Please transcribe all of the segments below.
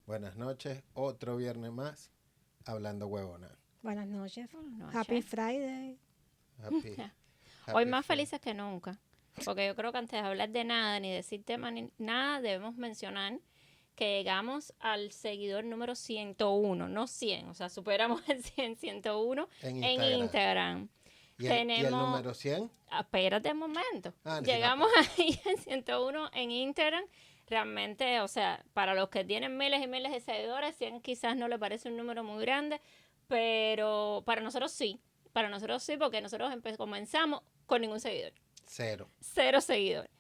Buenas noches, otro viernes más, hablando huevona. Buenas noches. Buenas noches. Happy Friday. Happy, Hoy happy más Friday. felices que nunca. Porque yo creo que antes de hablar de nada, ni decir tema, ni nada, debemos mencionar que llegamos al seguidor número 101, no 100, o sea, superamos el 100, 101 En en Instagram. ¿Y el número 100? Espérate un momento. Ah, sí, Llegamos ahí al 101 en Instagram. Realmente, o sea, para los que tienen miles y miles de seguidores, 100 quizás no le parece un número muy grande, pero para nosotros sí. Para nosotros sí, porque nosotros comenzamos con ningún seguidor. Cero seguidores.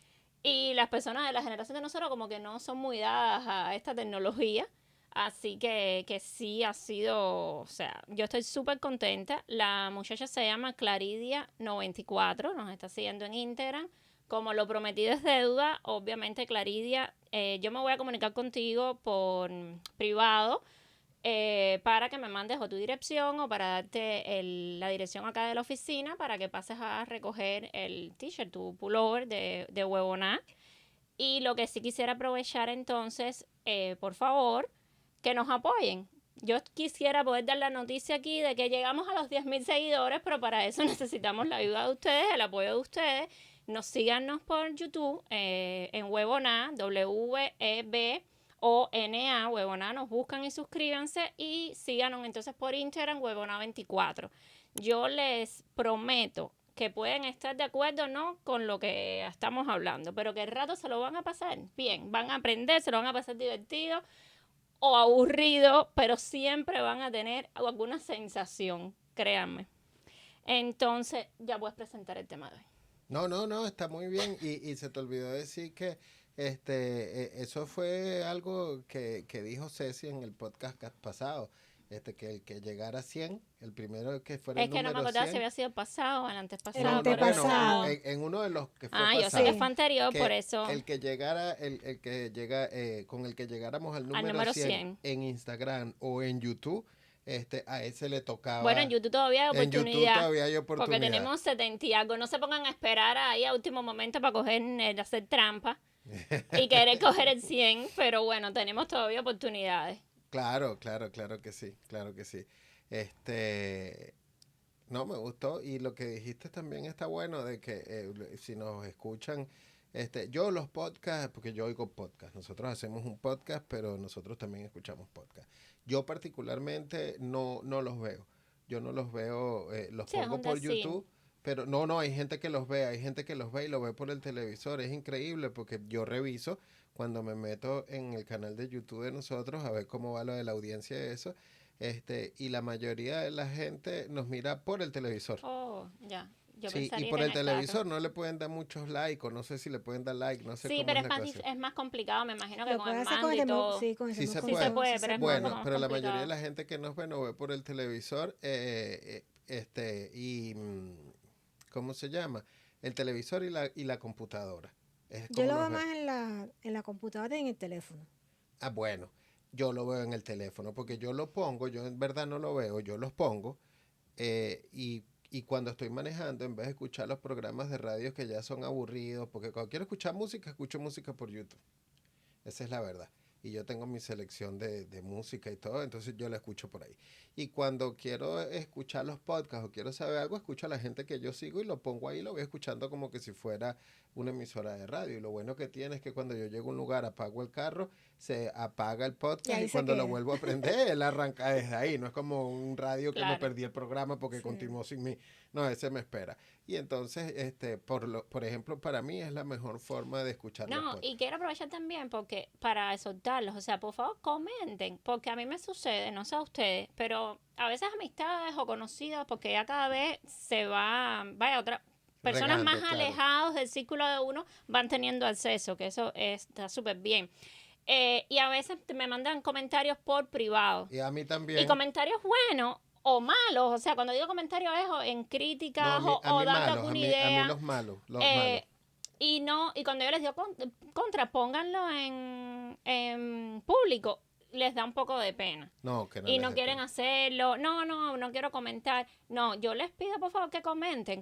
Y las personas de la generación de nosotros como que no son muy dadas a esta tecnología. Así que sí ha sido, o sea, yo estoy súper contenta. La muchacha se llama Claridia94, nos está siguiendo en Instagram. Como lo prometido es deuda, obviamente Claridia, yo me voy a comunicar contigo por privado para que me mandes o tu dirección o para darte la dirección acá de la oficina para que pases a recoger el t-shirt, tu pullover de huevoná. Y lo que sí quisiera aprovechar entonces, por favor, que nos apoyen. Yo quisiera poder dar la noticia aquí de que llegamos a los 10,000 seguidores, pero para eso necesitamos la ayuda de ustedes, el apoyo de ustedes. Síganos por YouTube en Huevona, WEBONA, Huevona, nos buscan y suscríbanse y síganos entonces por Instagram, Huevona24. Yo les prometo que pueden estar de acuerdo no con lo que estamos hablando, pero que el rato se lo van a pasar bien, van a aprender, se lo van a pasar divertido o aburrido, pero siempre van a tener alguna sensación, créanme. Entonces, ya puedes presentar el tema de hoy. No, está muy bien. Y se te olvidó decir que eso fue algo que dijo Ceci en el podcast pasado. Que el que llegara a 100, el primero que fuera Es el que no me número acordaba 100. si había sido pasado o el antepasado. El antepasado. En uno de los que fue yo sé pasado. que fue anterior, Que por eso. El que llegara, el que llega, con el que llegáramos al número, número 100 en Instagram o en YouTube, a ese le tocaba. Bueno, en YouTube todavía hay oportunidad. En YouTube todavía hay oportunidad. Porque tenemos 70 y algo. No se pongan a esperar ahí a último momento para hacer trampa y querer coger el 100, pero bueno, tenemos todavía oportunidades. Claro que sí, claro que sí. No, me gustó y lo que dijiste también está bueno de que si nos escuchan, yo los podcasts, porque yo oigo podcasts, nosotros hacemos un podcast, pero nosotros también escuchamos podcasts. Yo particularmente no los veo, yo no los veo, los pongo por YouTube, pero no, hay gente que los ve, y lo ve por el televisor, es increíble porque yo reviso cuando me meto en el canal de YouTube de nosotros a ver cómo va lo de la audiencia de eso. Y la mayoría de la gente nos mira por el televisor. Oh, ya. Yo sí, y por el televisor no le pueden dar muchos likes, o no sé si le pueden dar like, no sé sí, cómo pero es más complicado, me imagino que Lo con el puede hacer mando y todo. Sí, con el sí se remoto puede. Sí se puede, pero es bueno, más pero la complicado. mayoría de la gente que nos ve por el televisor, ¿cómo se llama? El televisor y la computadora. Yo lo veo más en la computadora y en el teléfono. Ah, bueno, yo lo veo en el teléfono porque yo lo pongo, yo en verdad no lo veo, yo los pongo y cuando estoy manejando, en vez de escuchar los programas de radio que ya son aburridos, porque cuando quiero escuchar música, escucho música por YouTube. Esa es la verdad. Y yo tengo mi selección de música y todo, entonces yo la escucho por ahí. Y cuando quiero escuchar los podcasts o quiero saber algo, escucho a la gente que yo sigo y lo pongo ahí, lo voy escuchando como que si fuera una emisora de radio. Y lo bueno que tiene es que cuando yo llego a un lugar, apago el carro, se apaga el podcast y cuando lo vuelvo a prender, él arranca desde ahí. No es como un radio que me perdí el programa porque continuó sin mí. No, ese me espera. Y entonces, por ejemplo, para mí es la mejor forma de escuchar los podcasts. Y quiero aprovechar también porque para exhortarlos, o sea, por favor comenten, porque a mí me sucede, no sé a ustedes, pero a veces amistades o conocidos, porque ya cada vez se va, otra personas más alejadas del círculo de uno van teniendo acceso, que eso está súper bien. Y a veces me mandan comentarios por privado. Y a mí también. Y comentarios buenos o malos, o sea, cuando digo comentarios es en críticas o dando alguna idea. A mí los malos. Y cuando yo les digo pónganlo en público, les da un poco de pena. Y no quieren hacerlo. No quiero comentar. No, yo les pido por favor que comenten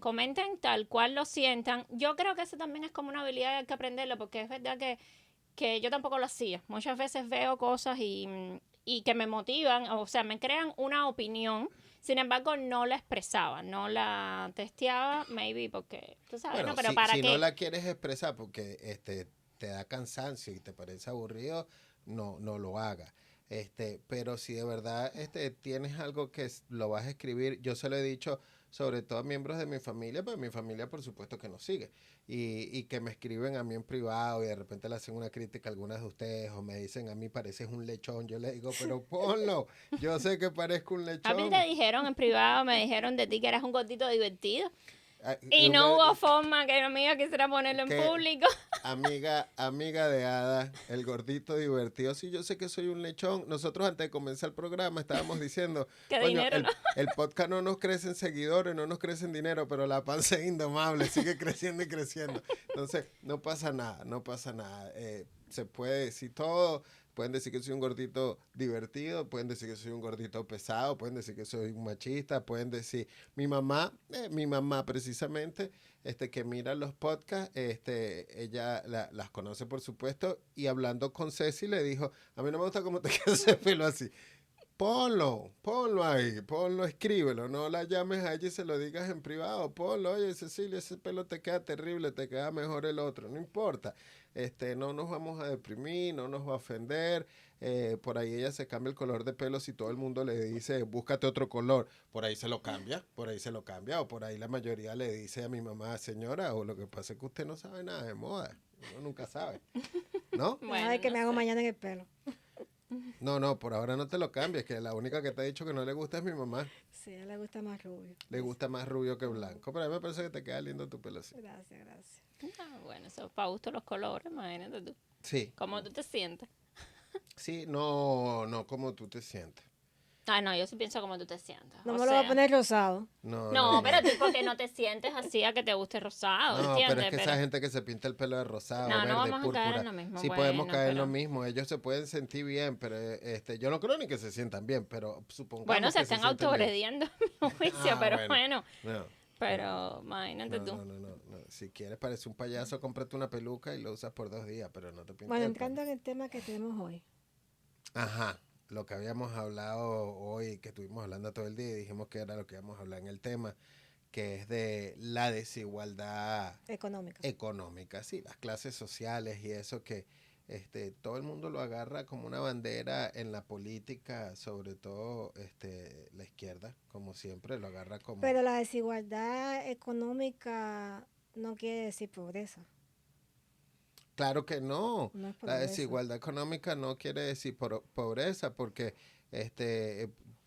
tal cual lo sientan. Yo creo que eso también es como una habilidad que hay que aprenderlo, porque es verdad que que yo tampoco lo hacía. Muchas veces veo cosas y que me motivan, o sea, me crean una opinión. Sin embargo, no la expresaba, no la testeaba, maybe porque, tú sabes, Bueno, ¿no? Pero si, ¿para si qué? no la quieres expresar porque te da cansancio y te parece aburrido, no lo hagas. Pero si de verdad tienes algo que lo vas a escribir, yo se lo he dicho sobre todo a miembros de mi familia, pues mi familia por supuesto que nos sigue y que me escriben a mí en privado y de repente le hacen una crítica a algunas de ustedes o me dicen a mí pareces un lechón, yo le digo, pero ponlo, yo sé que parezco un A mí te lechón. dijeron en privado, me dijeron de ti que eras un gordito divertido. Ah, Y no una- hubo forma que mi amiga quisiera ponerlo en que público. amiga de Ada, el gordito divertido. Sí, yo sé que soy un lechón. Nosotros antes de comenzar el programa estábamos diciendo, Que coño, dinero no. el podcast no nos crece en seguidores, no nos crece en dinero, pero la panza es indomable, sigue creciendo y creciendo. Entonces, no pasa nada, no pasa nada. Se puede decir todo. Pueden decir que soy un gordito divertido, pueden decir que soy un gordito pesado, pueden decir que soy un machista, pueden decir mi mamá precisamente, que mira los podcasts, ella las conoce por supuesto, y hablando con Ceci le dijo, a mí no me gusta cómo te queda ese pelo así. Ponlo ahí, ponlo, escríbelo, no la llames a ella y se lo digas en privado, ponlo, oye Cecilia, ese pelo te queda terrible, te queda mejor el otro, no importa, no nos vamos a deprimir, no nos va a ofender, por ahí ella se cambia el color de pelo si todo el mundo le dice, búscate otro color, por ahí se lo cambia, o por ahí la mayoría le dice a mi mamá, señora, o lo que pasa es que usted no sabe nada de moda, uno nunca sabe, ¿no? Nada Bueno, de que no me hago sé. mañana en el pelo. No, por ahora no te lo cambies, que la única que te ha dicho que no le gusta es mi mamá. Sí, a ella le gusta más rubio. Le gusta más rubio que blanco. Pero a mí me parece que te queda lindo tu pelo así. Gracias, gracias. Ah, bueno, eso para gusto los colores, imagínate tú. Sí, ¿Cómo tú te sientes? sí, no como tú te sientes. Ah, no, yo sí pienso como tú te sientes. No O me lo voy a sea, poner rosado. no, pero tú porque no te sientes así a que te guste rosado, No, ¿entiendes? pero es que esa gente que se pinta el pelo de rosado, No, no verde, vamos a caer púrpura, en lo mismo. sí Bueno, podemos caer en lo pero... mismo. Ellos se pueden sentir bien, pero yo no creo ni que se sientan bien, pero supongamos Bueno, se que se están sienten bien. autogrediendo a mi juicio, Ah, pero bueno. bueno. No, Pero imagínate tú. no. Si quieres parecer un payaso, cómprate una peluca y lo usas por 2 días, pero no te pintes Bueno, el pelo. entrando en el tema que tenemos hoy. Ajá, lo que habíamos hablado hoy, que estuvimos hablando todo el día y dijimos que era lo que íbamos a hablar en el tema, que es de la desigualdad Económica. económica, sí, las clases sociales y eso que todo el mundo lo agarra como una bandera en la política, sobre todo la izquierda, como siempre, lo agarra como... Pero la desigualdad económica no quiere decir pobreza. Claro que no. No es La pobreza. desigualdad económica no quiere decir pobreza, porque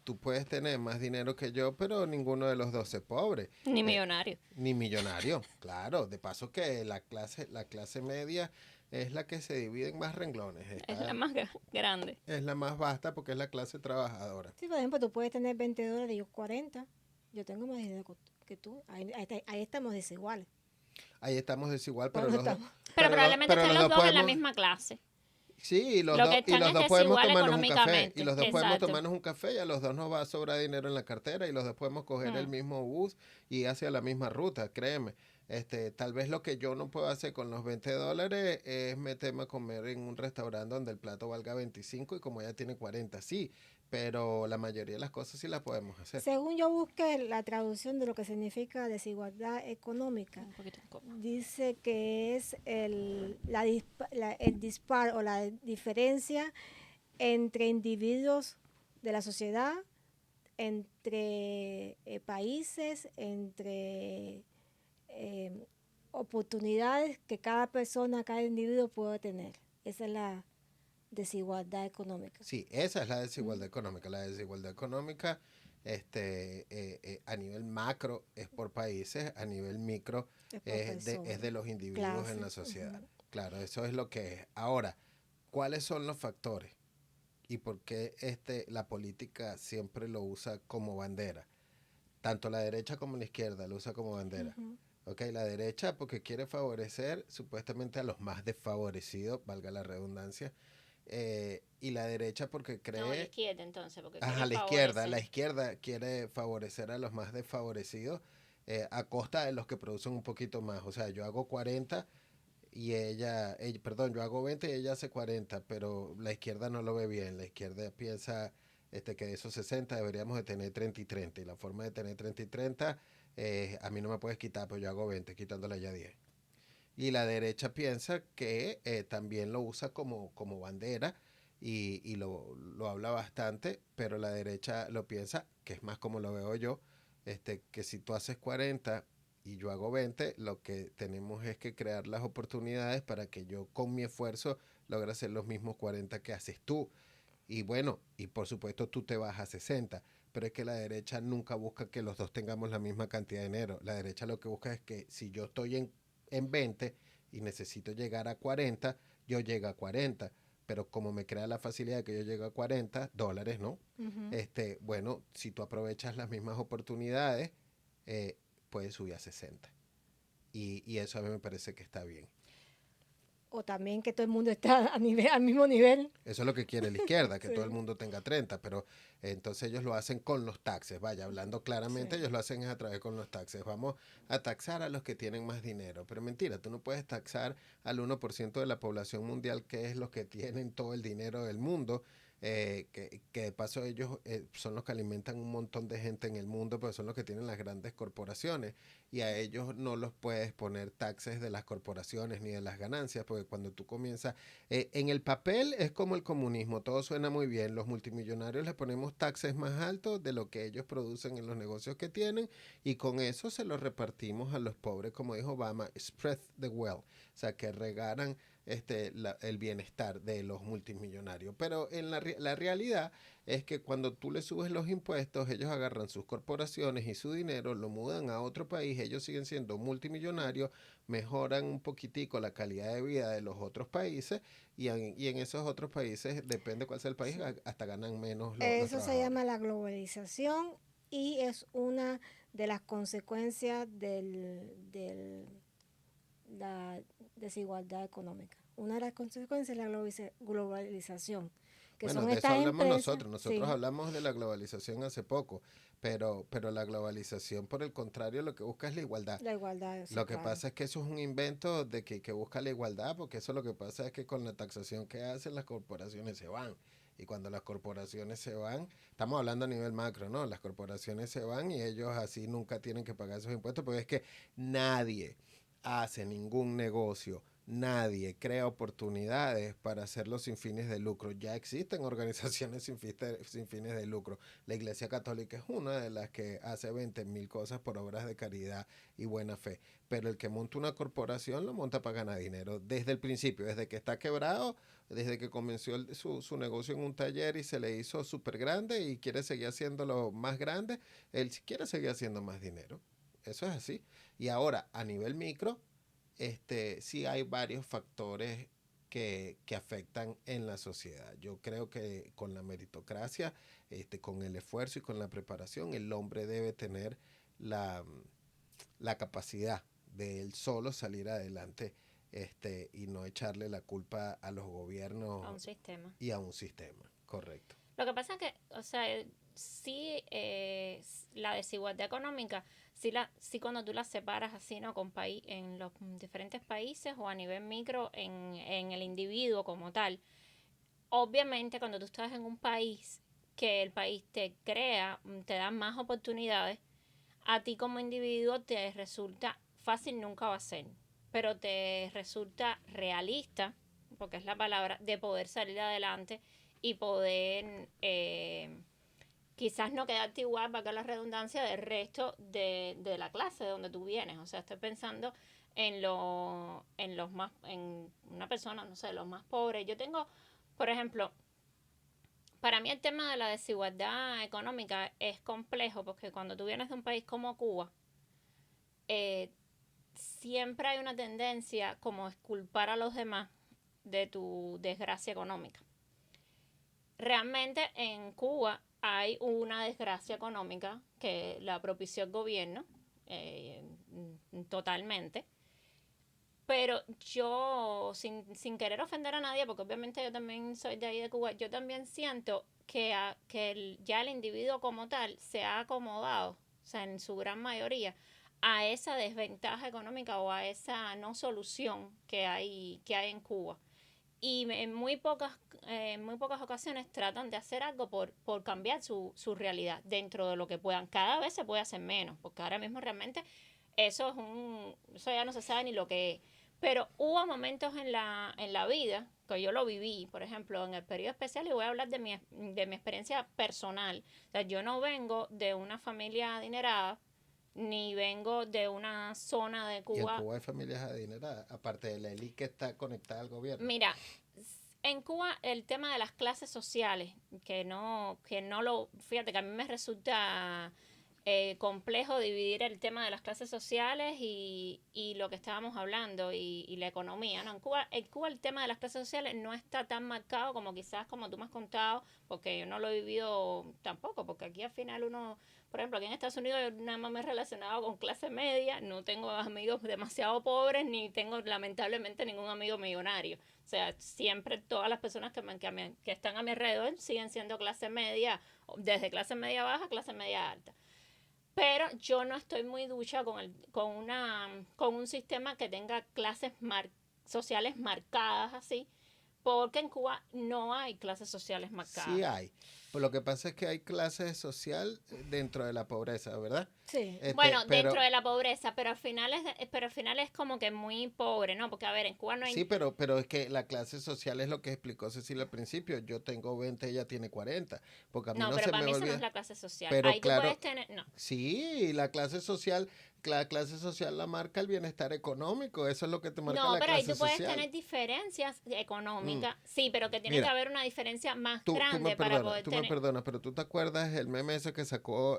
tú puedes tener más dinero que yo, pero ninguno de los dos es pobre. Ni millonario. Ni millonario, claro. De paso que la clase media es la que se divide en más renglones. Es la más grande. Es la más vasta porque es la clase trabajadora. Sí, por ejemplo, tú puedes tener $20 y yo 40. Yo tengo más dinero que tú. Ahí estamos desiguales. Ahí estamos desigual, pero ¿Dónde los dos... estamos? Pero probablemente estén los dos en la podemos- misma clase. Sí, y los Lo dos, que y están los es dos podemos desigual tomarnos un café. económicamente. Y los dos podemos Exacto. tomarnos un café y a los dos nos va a sobrar dinero en la cartera y los dos podemos coger el mismo bus y hacia la misma ruta, créeme. Tal vez lo que yo no puedo hacer con los $20 es meterme a comer en un restaurante donde el plato valga 25 y como ella tiene 40, sí. Pero la mayoría de las cosas sí las podemos hacer. Según yo busqué la traducción de lo que significa desigualdad económica, Un poquito incómodo. dice que es el dispar o la diferencia entre individuos de la sociedad, entre países, entre oportunidades que cada persona, cada individuo puede tener. Esa es la desigualdad económica. Sí, esa es la desigualdad económica. La desigualdad económica a nivel macro es por países, a nivel micro Es por es personas. de los individuos en Clase. la sociedad. Claro, eso es lo que es. Ahora, ¿cuáles son los factores? ¿Y por qué la política siempre lo usa como bandera? Tanto la derecha como la izquierda lo usa como bandera. Ujú. Ok, la derecha porque quiere favorecer supuestamente a los más desfavorecidos, valga la redundancia, y la derecha porque cree... No, la izquierda entonces. Porque Ajá, quieren la izquierda. favorecer. La izquierda quiere favorecer a los más desfavorecidos a costa de los que producen un poquito más. O sea, yo hago 40 perdón, yo hago 20 y ella hace 40, pero la izquierda no lo ve bien. La izquierda piensa que de esos 60 deberíamos de tener 30 y 30. Y la forma de tener 30 y 30, a mí no me puedes quitar, pero yo hago 20, quitándole ya 10. Y la derecha piensa que también lo usa como bandera y lo habla bastante, pero la derecha lo piensa, que es más como lo veo yo, que si tú haces 40 y yo hago 20, lo que tenemos es que crear las oportunidades para que yo con mi esfuerzo logre hacer los mismos 40 que haces tú. Y bueno, y por supuesto tú te vas a 60, pero es que la derecha nunca busca que los dos tengamos la misma cantidad de dinero. La derecha lo que busca es que si yo estoy en 20 y necesito llegar a 40, yo llego a 40. Pero como me crea la facilidad de que yo llegue a $40, ¿no? Ujú. Bueno, si tú aprovechas las mismas oportunidades, eh, puedes subir a 60. Y eso a mí me parece que está bien. O también que todo el mundo está al mismo nivel. Eso es lo que quiere la izquierda, que todo el Sí, mundo tenga 30, pero entonces ellos lo hacen con los taxes. Vaya, hablando claramente, sí. ellos lo hacen a través con los taxes. Vamos a taxar a los que tienen más dinero. Pero mentira, tú no puedes taxar al 1% de la población mundial, que es los que tienen todo el dinero del mundo. Que de paso ellos son los que alimentan un montón de gente en el mundo, pero son los que tienen las grandes corporaciones y a ellos no los puedes poner taxes de las corporaciones ni de las ganancias, porque cuando tú comienzas en el papel es como el comunismo, todo suena muy bien. Los multimillonarios les ponemos taxes más altos de lo que ellos producen en los negocios que tienen y con eso se los repartimos a los pobres, como dijo Obama, spread the wealth, o sea, que regaran el bienestar de los multimillonarios. Pero en la realidad es que cuando tú le subes los impuestos, ellos agarran sus corporaciones y su dinero, lo mudan a otro país, ellos siguen siendo multimillonarios, mejoran un poquitico la calidad de vida de los otros países y en esos otros países, depende cuál sea el país, Sí. hasta ganan menos los Eso se trabajadores. llama la globalización y es una de las consecuencias de la desigualdad económica. Una de las consecuencias es la globalización, que Bueno, son de eso estas hablamos empresas, nosotros. Nosotros sí, hablamos de la globalización hace poco, pero la globalización, por el contrario, lo que busca es la igualdad. la igualdad, sí, Lo que claro. pasa es que eso es un invento de que busca la igualdad, porque eso lo que pasa es que con la taxación que hacen las corporaciones se van. Y cuando las corporaciones se van, estamos hablando a nivel macro, ¿no? Las corporaciones se van y ellos así nunca tienen que pagar esos impuestos, porque es que nadie hace ningún negocio, nadie crea oportunidades para hacerlo sin fines de lucro. Ya existen organizaciones sin fines de lucro. La Iglesia Católica es una de las que hace 20,000 cosas por obras de caridad y buena fe. Pero el que monta una corporación lo monta para ganar dinero desde el principio, desde que está quebrado, desde que comenzó su negocio en un taller y se le hizo súper grande y quiere seguir haciéndolo más grande, él quiere seguir haciendo más dinero. Eso es así. Y ahora, a nivel micro, sí hay varios factores que afectan en la sociedad. Yo creo que con la meritocracia, con el esfuerzo y con la preparación, el hombre debe tener la, la capacidad de él solo salir adelante y no echarle la culpa a los A gobiernos un sistema. y a un sistema. Correcto. Lo que pasa es que, o sea, sí, la desigualdad económica, sí cuando tú la separas así, ¿no? En los diferentes países o a nivel micro en el individuo como tal. Obviamente cuando tú estás en un país que el país te crea, te da más oportunidades, a ti como individuo te resulta fácil, nunca va a ser, pero te resulta realista, porque es la palabra, de poder salir adelante y poder quizás no quedarte igual, para que la redundancia, del resto de la clase de donde tú vienes. O sea, estoy pensando en los más, en una persona, no sé, los más pobres. Yo tengo, por ejemplo, para mí el tema de la desigualdad económica es complejo porque cuando tú vienes de un país como Cuba, eh, siempre hay una tendencia como a culpar a los demás de tu desgracia económica. Realmente en Cuba hay una desgracia económica que la propició el gobierno eh, totalmente. Pero yo, sin querer ofender a nadie, porque obviamente yo también soy de ahí de Cuba, yo también siento que ya el individuo como tal se ha acomodado, o sea, en su gran mayoría, a esa desventaja económica o a esa no solución que hay en Cuba. Y en muy pocas ocasiones tratan de hacer algo por cambiar su realidad dentro de lo que puedan. Cada vez se puede hacer menos, porque ahora mismo realmente eso ya no se sabe ni lo que es. Pero hubo momentos en la vida que yo lo viví, por ejemplo, en el periodo especial, y voy a hablar de mi experiencia personal. O sea, yo no vengo de una familia adinerada, ni vengo de una zona de Y en Cuba. Cuba hay familias adineradas, aparte de la élite que está conectada al gobierno. Mira, en Cuba el tema de las clases sociales, fíjate que a mí me resulta complejo dividir el tema de las clases sociales y lo que estábamos hablando y la economía, ¿no? En Cuba el tema de las clases sociales no está tan marcado como quizás como tú me has contado, porque yo no lo he vivido tampoco, porque aquí al final uno, por ejemplo, aquí en Estados Unidos yo nada más me he relacionado con clase media, no tengo amigos demasiado pobres, ni tengo lamentablemente ningún amigo millonario. O sea, siempre todas las personas que están a mi alrededor siguen siendo clase media, desde clase media baja a clase media alta. Pero yo no estoy muy ducha con un sistema que tenga clases sociales marcadas así, porque en Cuba no hay clases sociales marcadas. Sí hay. Pues lo que pasa es que hay clases social dentro de la pobreza, ¿verdad? Sí. Bueno, dentro de la pobreza, pero al final es como que muy pobre, ¿no? Porque a ver, en Cuba no hay... Sí, pero es que la clase social es lo que explicó Cecilia al principio. Yo tengo 20, ella tiene 40. Porque a mí no pero se para me mí esa no olvida. es la clase social. Pero Ahí claro, tú puedes tener... No. sí, la clase social la marca el bienestar económico. Eso es lo que te marca No, la pero ahí clase tú puedes social. tener diferencias económicas, sí, pero que tiene que Mira, haber una diferencia más tú me grande para poder tú me tener... perdonas, pero tú te acuerdas el meme ese que sacó,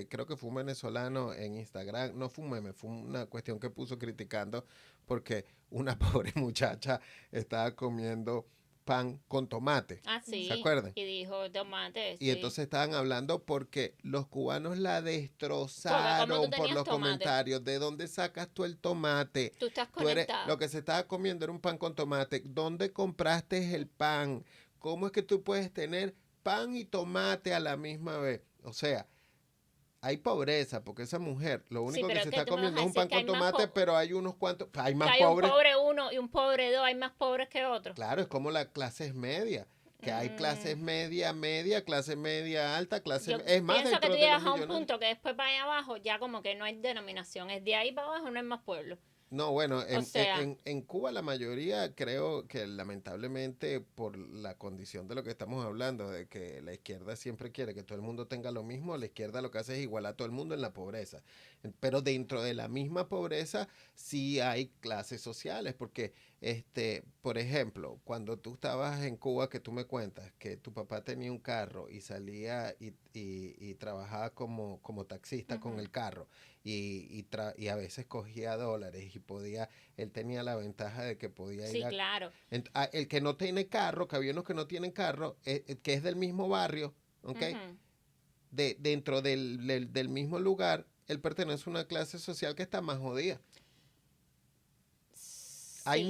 creo que fue un venezolano en Instagram, no fue un meme, fue una cuestión que puso criticando porque una pobre muchacha estaba comiendo pan con tomate. Ah, ¿Se sí, acuerdan? y dijo tomate, Y sí. entonces estaban hablando porque los cubanos la Porque como tú destrozaron por tenías los tomate, comentarios. ¿De dónde sacas tú el tomate? tú estás Lo conectado. que se estaba comiendo era un pan con tomate. ¿Dónde compraste el pan? ¿Cómo es que tú puedes tener pan y tomate a la misma vez? O sea, hay pobreza porque esa mujer lo Sí, único que pero se que está tú me vas comiendo a es un decir pan que con tomate, pero hay unos cuantos, hay que más hay un pobres. pobre uno y un pobre dos, hay más pobres que otros. Claro, es como la clase media, que hay clases media, clase media alta, Yo es más pienso que tú dentro de los llegas a un millonarios. punto que después para allá abajo ya como que no hay denominación. Es de ahí para abajo no hay más pueblo. No, bueno, O sea, en Cuba la mayoría creo que lamentablemente por la condición de lo que estamos hablando, de que la izquierda siempre quiere que todo el mundo tenga lo mismo, la izquierda lo que hace es igualar a todo el mundo en la pobreza. Pero dentro de la misma pobreza sí hay clases sociales, porque, por ejemplo, cuando tú estabas en Cuba, que tú me cuentas que tu papá tenía un carro y salía y trabajaba como taxista con el carro y a veces cogía dólares y podía, él tenía la ventaja de que podía ir sí, claro. el que no tiene carro, que había unos que no tienen carro, que es del mismo barrio, ¿ok? Dentro del mismo lugar, él pertenece a una clase social que está más jodida. Hay Sí.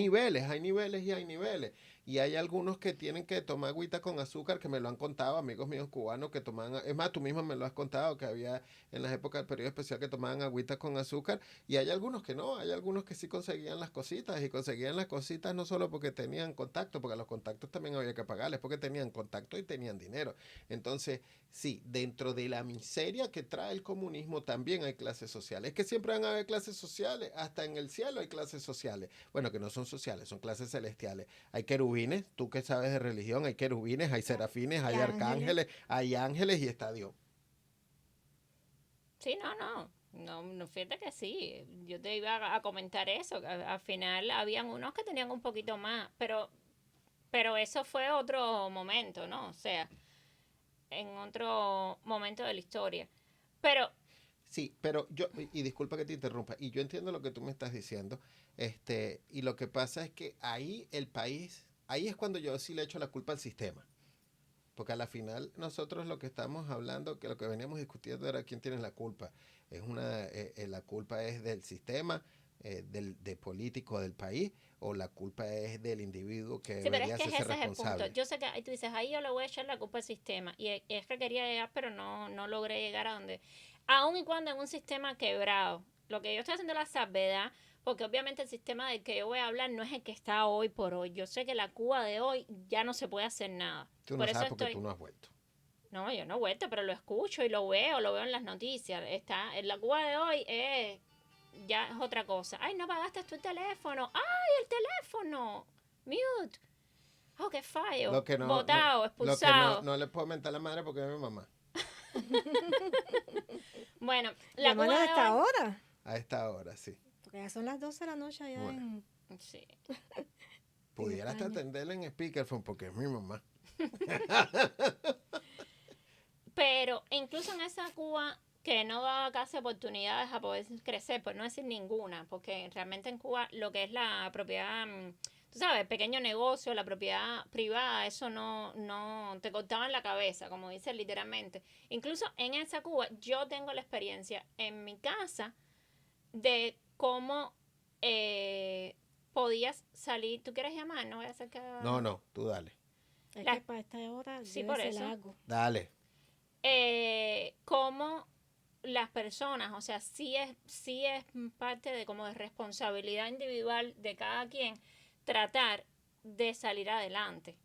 hay niveles y hay niveles. Y hay algunos que tienen que tomar agüita con azúcar, que me lo han contado, amigos míos cubanos que tomaban, es más, tú mismo me lo has contado, que había en las épocas del periodo especial que tomaban agüita con azúcar, y hay algunos que no, hay algunos que sí conseguían las cositas, y conseguían las cositas no solo porque tenían contacto, porque a los contactos también había que pagarles, porque tenían contacto y tenían dinero. Entonces, sí, dentro de la miseria que trae el comunismo también hay clases sociales. Es que siempre van a haber clases sociales, hasta en el cielo hay clases sociales. Bueno, que no son sociales, son clases celestiales. Hay querubines, tú que sabes de religión, hay querubines, hay serafines, hay arcángeles, hay ángeles y está Dios. Sí, no, fíjate que sí. Yo te iba a comentar eso, que al final habían unos que tenían un poquito más, pero eso fue otro momento, ¿no? O sea, en otro momento de la historia. Pero Sí, pero y disculpa que te interrumpa, y yo entiendo lo que tú me estás diciendo, y lo que pasa es que ahí el país, ahí es cuando yo sí le echo la culpa al sistema. Porque a la final nosotros lo que estamos hablando, que lo que veníamos discutiendo era quién tiene la culpa. La culpa es del sistema, de político del país, o la culpa es del individuo que sí, pero es debería que hacerse ese es el punto. responsable. Yo sé que ahí tú dices, ahí yo le voy a echar la culpa al sistema. Y es que quería llegar, pero no logré llegar a donde. Aun y cuando en un sistema quebrado, lo que yo estoy haciendo es la salvedad, porque obviamente el sistema del que yo voy a hablar no es el que está hoy por hoy. Yo sé que la Cuba de hoy ya no se puede hacer nada. Tú no Por eso sabes porque estoy... tú no has vuelto. No, yo no he vuelto, pero lo escucho y lo veo en las noticias. Está, en la Cuba de hoy ya es otra cosa. Ay, no pagaste tu teléfono. Ay, el teléfono. Mute. Oh, qué fallo. Lo que no, Botado, lo que no, expulsado. no le puedo mentar a la madre porque es mi mamá. Bueno, la Llamando Cuba a de esta hoy... hora. A esta hora, sí. Porque ya son las 12 de la noche allá Bueno. Sí. Pudiera hasta España. atenderla en speakerphone porque es mi mamá. Pero incluso en esa Cuba que no daba casi oportunidades a poder crecer, por no decir ninguna, porque realmente en Cuba lo que es la propiedad, tú sabes, el pequeño negocio, la propiedad privada, eso no te cortaban la cabeza, como dice literalmente. Incluso en esa Cuba yo tengo la experiencia en mi casa de cómo podías salir. ¿Tú quieres llamar? No voy a hacer que... No, tú dale. Es La- que para esta hora Sí, debe por ser eso. largo. Dale. Cómo las personas, o sea, sí es parte de como de responsabilidad individual de cada quien tratar de salir adelante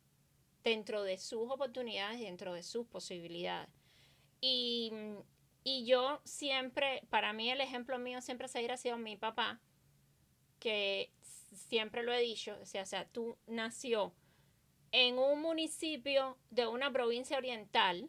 dentro de sus oportunidades y dentro de sus posibilidades. Y, y yo siempre, para mí el ejemplo mío siempre seguirá sido mi papá, que siempre lo he dicho, o sea, tú nació en un municipio de una provincia oriental.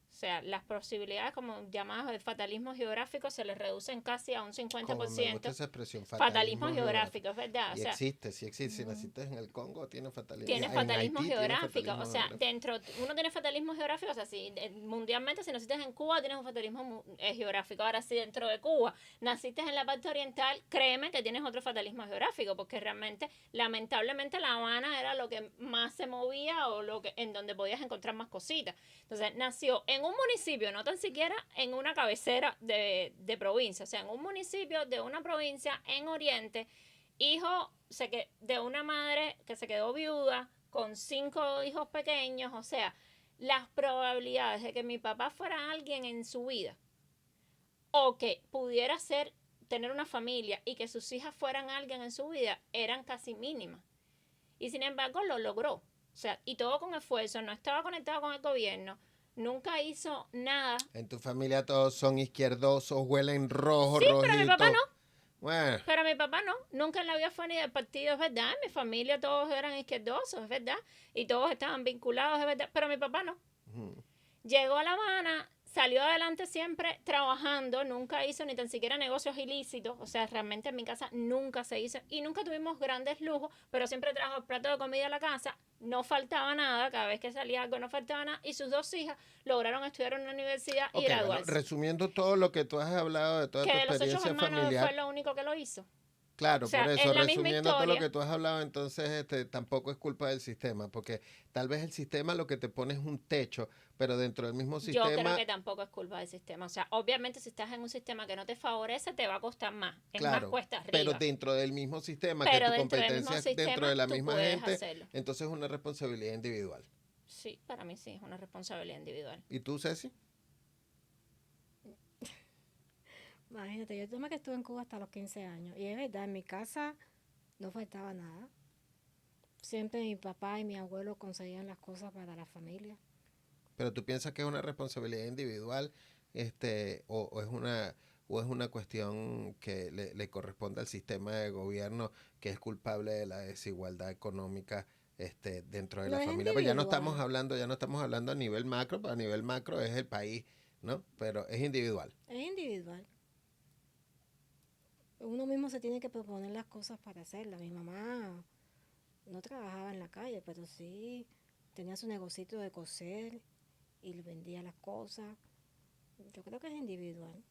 O sea, las posibilidades, como llamadas de fatalismo geográfico, se les reducen casi a un Como me gusta 50%. esa expresión, Fatalismo geográfico, es verdad. O Y sea, existe, sí existe. Si naciste en el Congo, tienes fatalismo. tiene En fatalismo Haití tienes geográfico. fatalismo O sea, geográfico. uno tiene fatalismo geográfico, o sea, si mundialmente, si naciste en Cuba, tienes un fatalismo geográfico. Ahora, si dentro de Cuba naciste en la parte oriental, créeme que tienes otro fatalismo geográfico, porque realmente, lamentablemente, La Habana era lo que más se movía o lo que en donde podías encontrar más cositas. Entonces, nació en un municipio, no tan siquiera en una cabecera de provincia, o sea, en un municipio de una provincia en Oriente, hijo de una madre que se quedó viuda con 5 hijos pequeños. O sea, las probabilidades de que mi papá fuera alguien en su vida o que pudiera tener una familia y que sus hijas fueran alguien en su vida eran casi mínimas. Y sin embargo lo logró. O sea, y todo con esfuerzo, no estaba conectado con el gobierno, nunca hizo nada. En tu familia todos son izquierdosos, huelen rojo, Sí, pero mi papá rojito. no. Bueno, Pero mi papá no, nunca en la vida fue ni del partido, es verdad. En mi familia todos eran izquierdosos, es verdad. Y todos estaban vinculados, es verdad. Pero mi papá no. ujú. Llegó a La Habana, salió adelante siempre trabajando, nunca hizo ni tan siquiera negocios ilícitos. O sea, realmente en mi casa nunca se hizo. Y nunca tuvimos grandes lujos, pero siempre trajo el plato de comida a la casa. No faltaba nada, cada vez que salía algo no faltaba nada. Y sus 2 hijas lograron estudiar en una universidad y Ok, bueno, graduarse. resumiendo todo lo que tú has hablado de toda Que tu de los 8 experiencia hermanos familiar. fue lo único que lo hizo. Claro, O sea, por eso, es la misma resumiendo todo lo historia. que tú has hablado, entonces tampoco es culpa del sistema, porque tal vez el sistema lo que te pone es un techo, pero dentro del mismo Yo creo sistema, que tampoco es culpa del sistema. O sea, obviamente si estás en un sistema que no te favorece, te va a costar más. Es más claro, cuesta pero arriba. dentro del mismo sistema, que Pero tu dentro del mismo competencia es dentro sistema, de la tú misma puedes gente, hacerlo. entonces es una responsabilidad individual. Sí, para mí sí, es una responsabilidad individual. ¿Y tú, Ceci? Imagínate, yo tomé que estuve en Cuba hasta los 15 años. Y es verdad, en mi casa no faltaba nada. Siempre mi papá y mi abuelo conseguían las cosas para la familia. Pero tú piensas que es una responsabilidad individual, o es una cuestión que le corresponde al sistema de gobierno que es culpable de la desigualdad económica dentro de No la es familia. Pues ya no estamos individual, hablando a nivel macro, pero a nivel macro es el país, ¿no? Pero es individual. es individual. Uno mismo se tiene que proponer las cosas para hacerlas. Mi mamá no trabajaba en la calle, pero sí tenía su negocito de coser y le vendía las cosas. Yo creo que es individual.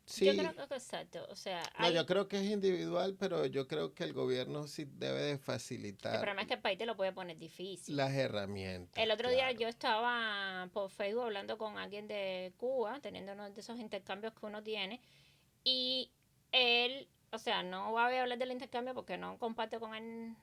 Yo Sí, creo que exacto. O sea, no, yo creo que es individual, pero yo creo que el gobierno sí debe de el facilitar problema es que el país te lo puede poner difícil. las herramientas. El otro día claro. yo estaba por Facebook hablando con alguien de Cuba, teniendo uno de esos intercambios que uno tiene, y él, o sea, no voy a hablar del intercambio porque no comparto con él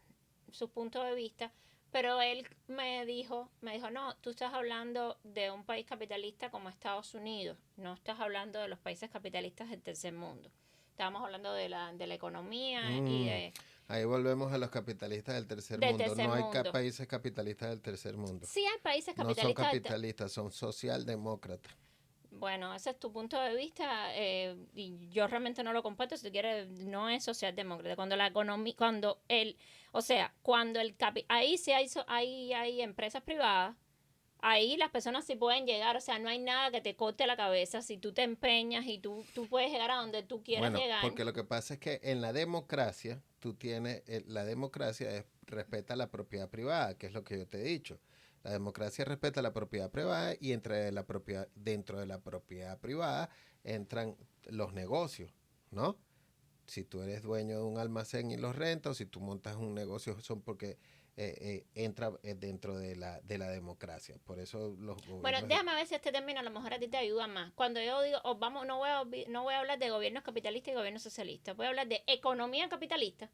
sus puntos de vista, Pero él me dijo, no, tú estás hablando de un país capitalista como Estados Unidos, no estás hablando de los países capitalistas del tercer mundo. Estábamos hablando de la economía y Mm, ahí volvemos a los capitalistas del tercer del mundo. tercer No hay mundo. países capitalistas del tercer mundo. Sí hay países No son capitalistas. capitalistas, son socialdemócratas. Bueno, ese es tu punto de vista y yo realmente no lo comparto. Si tú quieres, no es socialdemócrata. Cuando la economía, o sea, cuando ahí sí hay empresas privadas. Ahí las personas sí pueden llegar, o sea, no hay nada que te corte la cabeza si tú te empeñas y tú puedes llegar a donde tú quieras Bueno, llegar. porque lo que pasa es que en la democracia, la democracia respeta la propiedad privada, que es lo que yo te he dicho. La democracia respeta la propiedad privada y dentro de la propiedad privada entran los negocios, ¿no? Si tú eres dueño de un almacén y los rentas, o si tú montas un negocio, son porque entra dentro de la democracia. Por eso los Bueno, gobiernos... déjame ver si este término a lo mejor a ti te ayuda más. Cuando yo digo, vamos, no voy a hablar de gobiernos capitalistas y gobiernos socialistas, voy a hablar de economía capitalista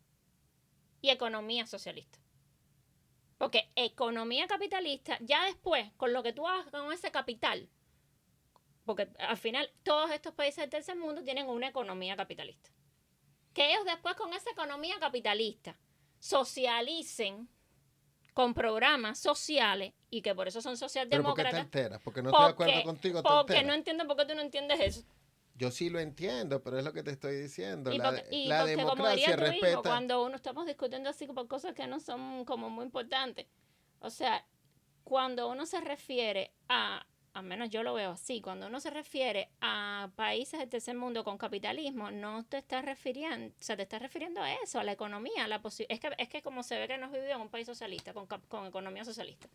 y economía socialista. Porque economía capitalista, ya después, con lo que tú hagas con ese capital, porque al final todos estos países del tercer mundo tienen una economía capitalista. Que ellos después con esa economía capitalista socialicen con programas sociales y que por eso son Pero ¿por qué te socialdemócratas, alteras? Porque no estoy de acuerdo porque, contigo, te porque alteras. no entiendo por qué tú no entiendes eso. Yo sí lo entiendo, pero es lo que te estoy diciendo. Y La porque como diría democracia tu hijo, respeta. cuando uno estamos discutiendo así por cosas que no son como muy importantes, o sea, cuando uno se refiere al menos yo lo veo así, cuando uno se refiere a países del tercer mundo con capitalismo, no te estás refiriendo, o sea, te estás refiriendo a eso, a la economía, es que como se ve que nos vive en un país socialista, con economía socialista.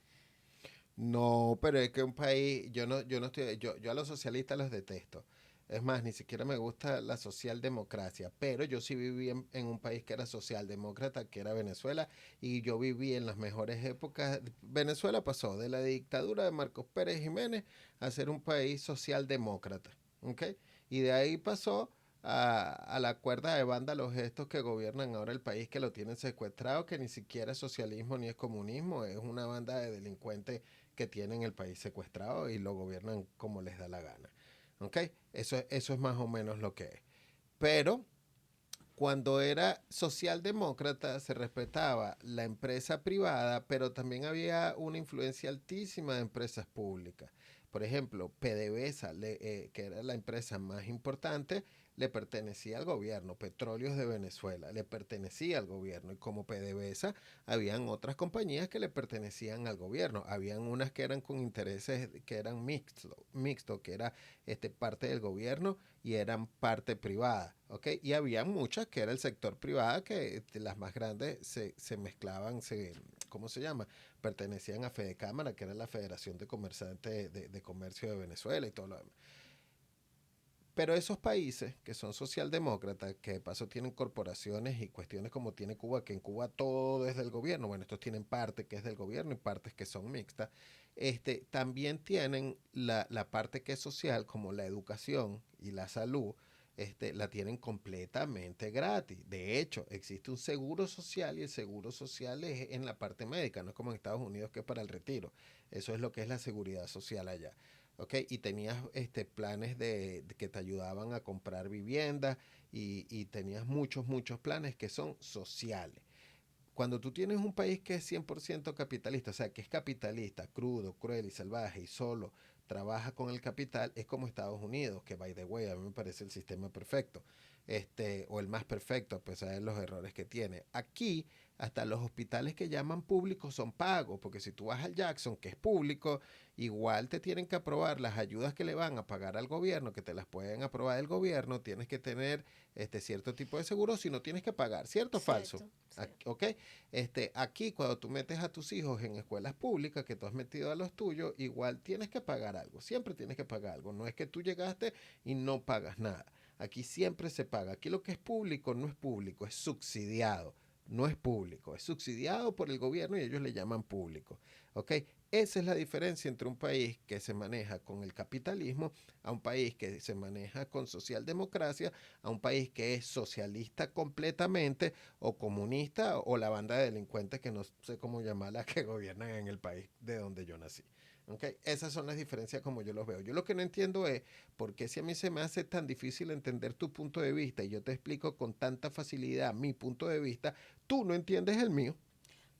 No, pero es que un país, yo no estoy, yo a los socialistas los detesto. Es más, ni siquiera me gusta la socialdemocracia, pero yo sí viví en un país que era socialdemócrata, que era Venezuela, y yo viví en las mejores épocas. Venezuela pasó de la dictadura de Marcos Pérez Jiménez a ser un país socialdemócrata, ¿ok? Y de ahí pasó a la cuerda de vándalos estos que gobiernan ahora el país, que lo tienen secuestrado, que ni siquiera es socialismo ni es comunismo, es una banda de delincuentes que tienen el país secuestrado y lo gobiernan como les da la gana. ¿Ok? Eso es más o menos lo que es. Pero cuando era socialdemócrata se respetaba la empresa privada, pero también había una influencia altísima de empresas públicas. Por ejemplo, PDVSA, que era la empresa más importante, le pertenecía al gobierno. Petróleos de Venezuela le pertenecía al gobierno. Y como PDVSA, habían otras compañías que le pertenecían al gobierno. Habían unas que eran con intereses que eran mixto, que era parte del gobierno y eran parte privada, ¿ok? Y había muchas que era el sector privado, que las más grandes se mezclaban, ¿cómo se llama? Pertenecían a Fedecámara, que era la Federación de Comerciantes de Comercio de Venezuela y todo lo demás. Pero esos países que son socialdemócratas, que de paso tienen corporaciones y cuestiones como tiene Cuba, que en Cuba todo es del gobierno, bueno, estos tienen parte que es del gobierno y partes que son mixtas, también tienen la parte que es social, como la educación y la salud, la tienen completamente gratis. De hecho, existe un seguro social y el seguro social es en la parte médica, no es como en Estados Unidos que es para el retiro. Eso es lo que es la seguridad social allá. ¿Ok? Y tenías planes que te ayudaban a comprar viviendas y tenías muchos planes que son sociales. Cuando tú tienes un país que es 100% capitalista, o sea, que es capitalista, crudo, cruel y salvaje y solo trabaja con el capital, es como Estados Unidos, que by the way, a mí me parece el sistema perfecto, o el más perfecto, a pesar de los errores que tiene. Aquí, hasta los hospitales que llaman públicos son pagos, porque si tú vas al Jackson, que es público, igual te tienen que aprobar las ayudas que le van a pagar al gobierno, que te las pueden aprobar el gobierno, tienes que tener cierto tipo de seguro, si no tienes que pagar, ¿cierto o falso? Cierto. ¿Ok? Aquí cuando tú metes a tus hijos en escuelas públicas, que tú has metido a los tuyos, igual tienes que pagar algo, siempre tienes que pagar algo, no es que tú llegaste y no pagas nada, aquí siempre se paga, aquí lo que es público no es público, es subsidiado, no es público, es subsidiado por el gobierno y ellos le llaman público, ¿ok? Esa es la diferencia entre un país que se maneja con el capitalismo, a un país que se maneja con socialdemocracia, a un país que es socialista completamente, o comunista, o la banda de delincuentes que no sé cómo llamarla, que gobiernan en el país de donde yo nací. ¿Okay? Esas son las diferencias como yo los veo. Yo lo que no entiendo es por qué si a mí se me hace tan difícil entender tu punto de vista y yo te explico con tanta facilidad mi punto de vista, tú no entiendes el mío.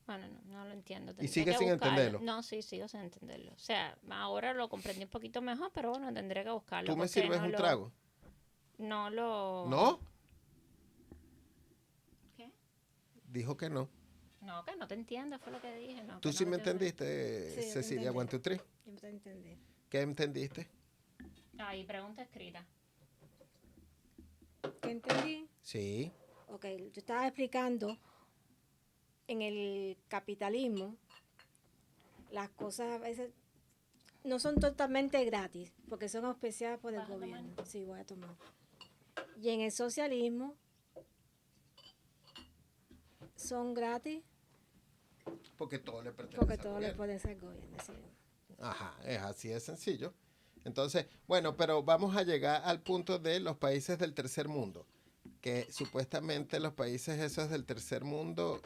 Bueno, no lo entiendo. Y Tendré sigues que sin buscarlo. entenderlo. No, sí, sigo sin entenderlo. O sea, ahora lo comprendí un poquito mejor, pero bueno, tendré que buscarlo. ¿Tú me Porque sirves un trago? no lo... ¿No? ¿Qué? Dijo que no. No, que no te entiendo, fue lo que dije. No, ¿Tú que sí no me lo entiendo. entendiste, Sí, yo te Cecilia entendí. 1, 2, 3? Yo te entendí. ¿Qué entendiste? Ahí, pregunta escrita. ¿Qué entendí? Sí. Ok, yo estaba explicando en el capitalismo las cosas a veces no son totalmente gratis porque son auspiciadas por el ¿Vas a tomar? gobierno. Sí, voy a tomar. Y en el socialismo son gratis Porque todo le pertenece porque al todo le gobierno. puede ser gobierno. Sí. Ajá, es así de sencillo. Entonces, bueno, pero vamos a llegar al punto de los países del tercer mundo. Que supuestamente los países esos del tercer mundo,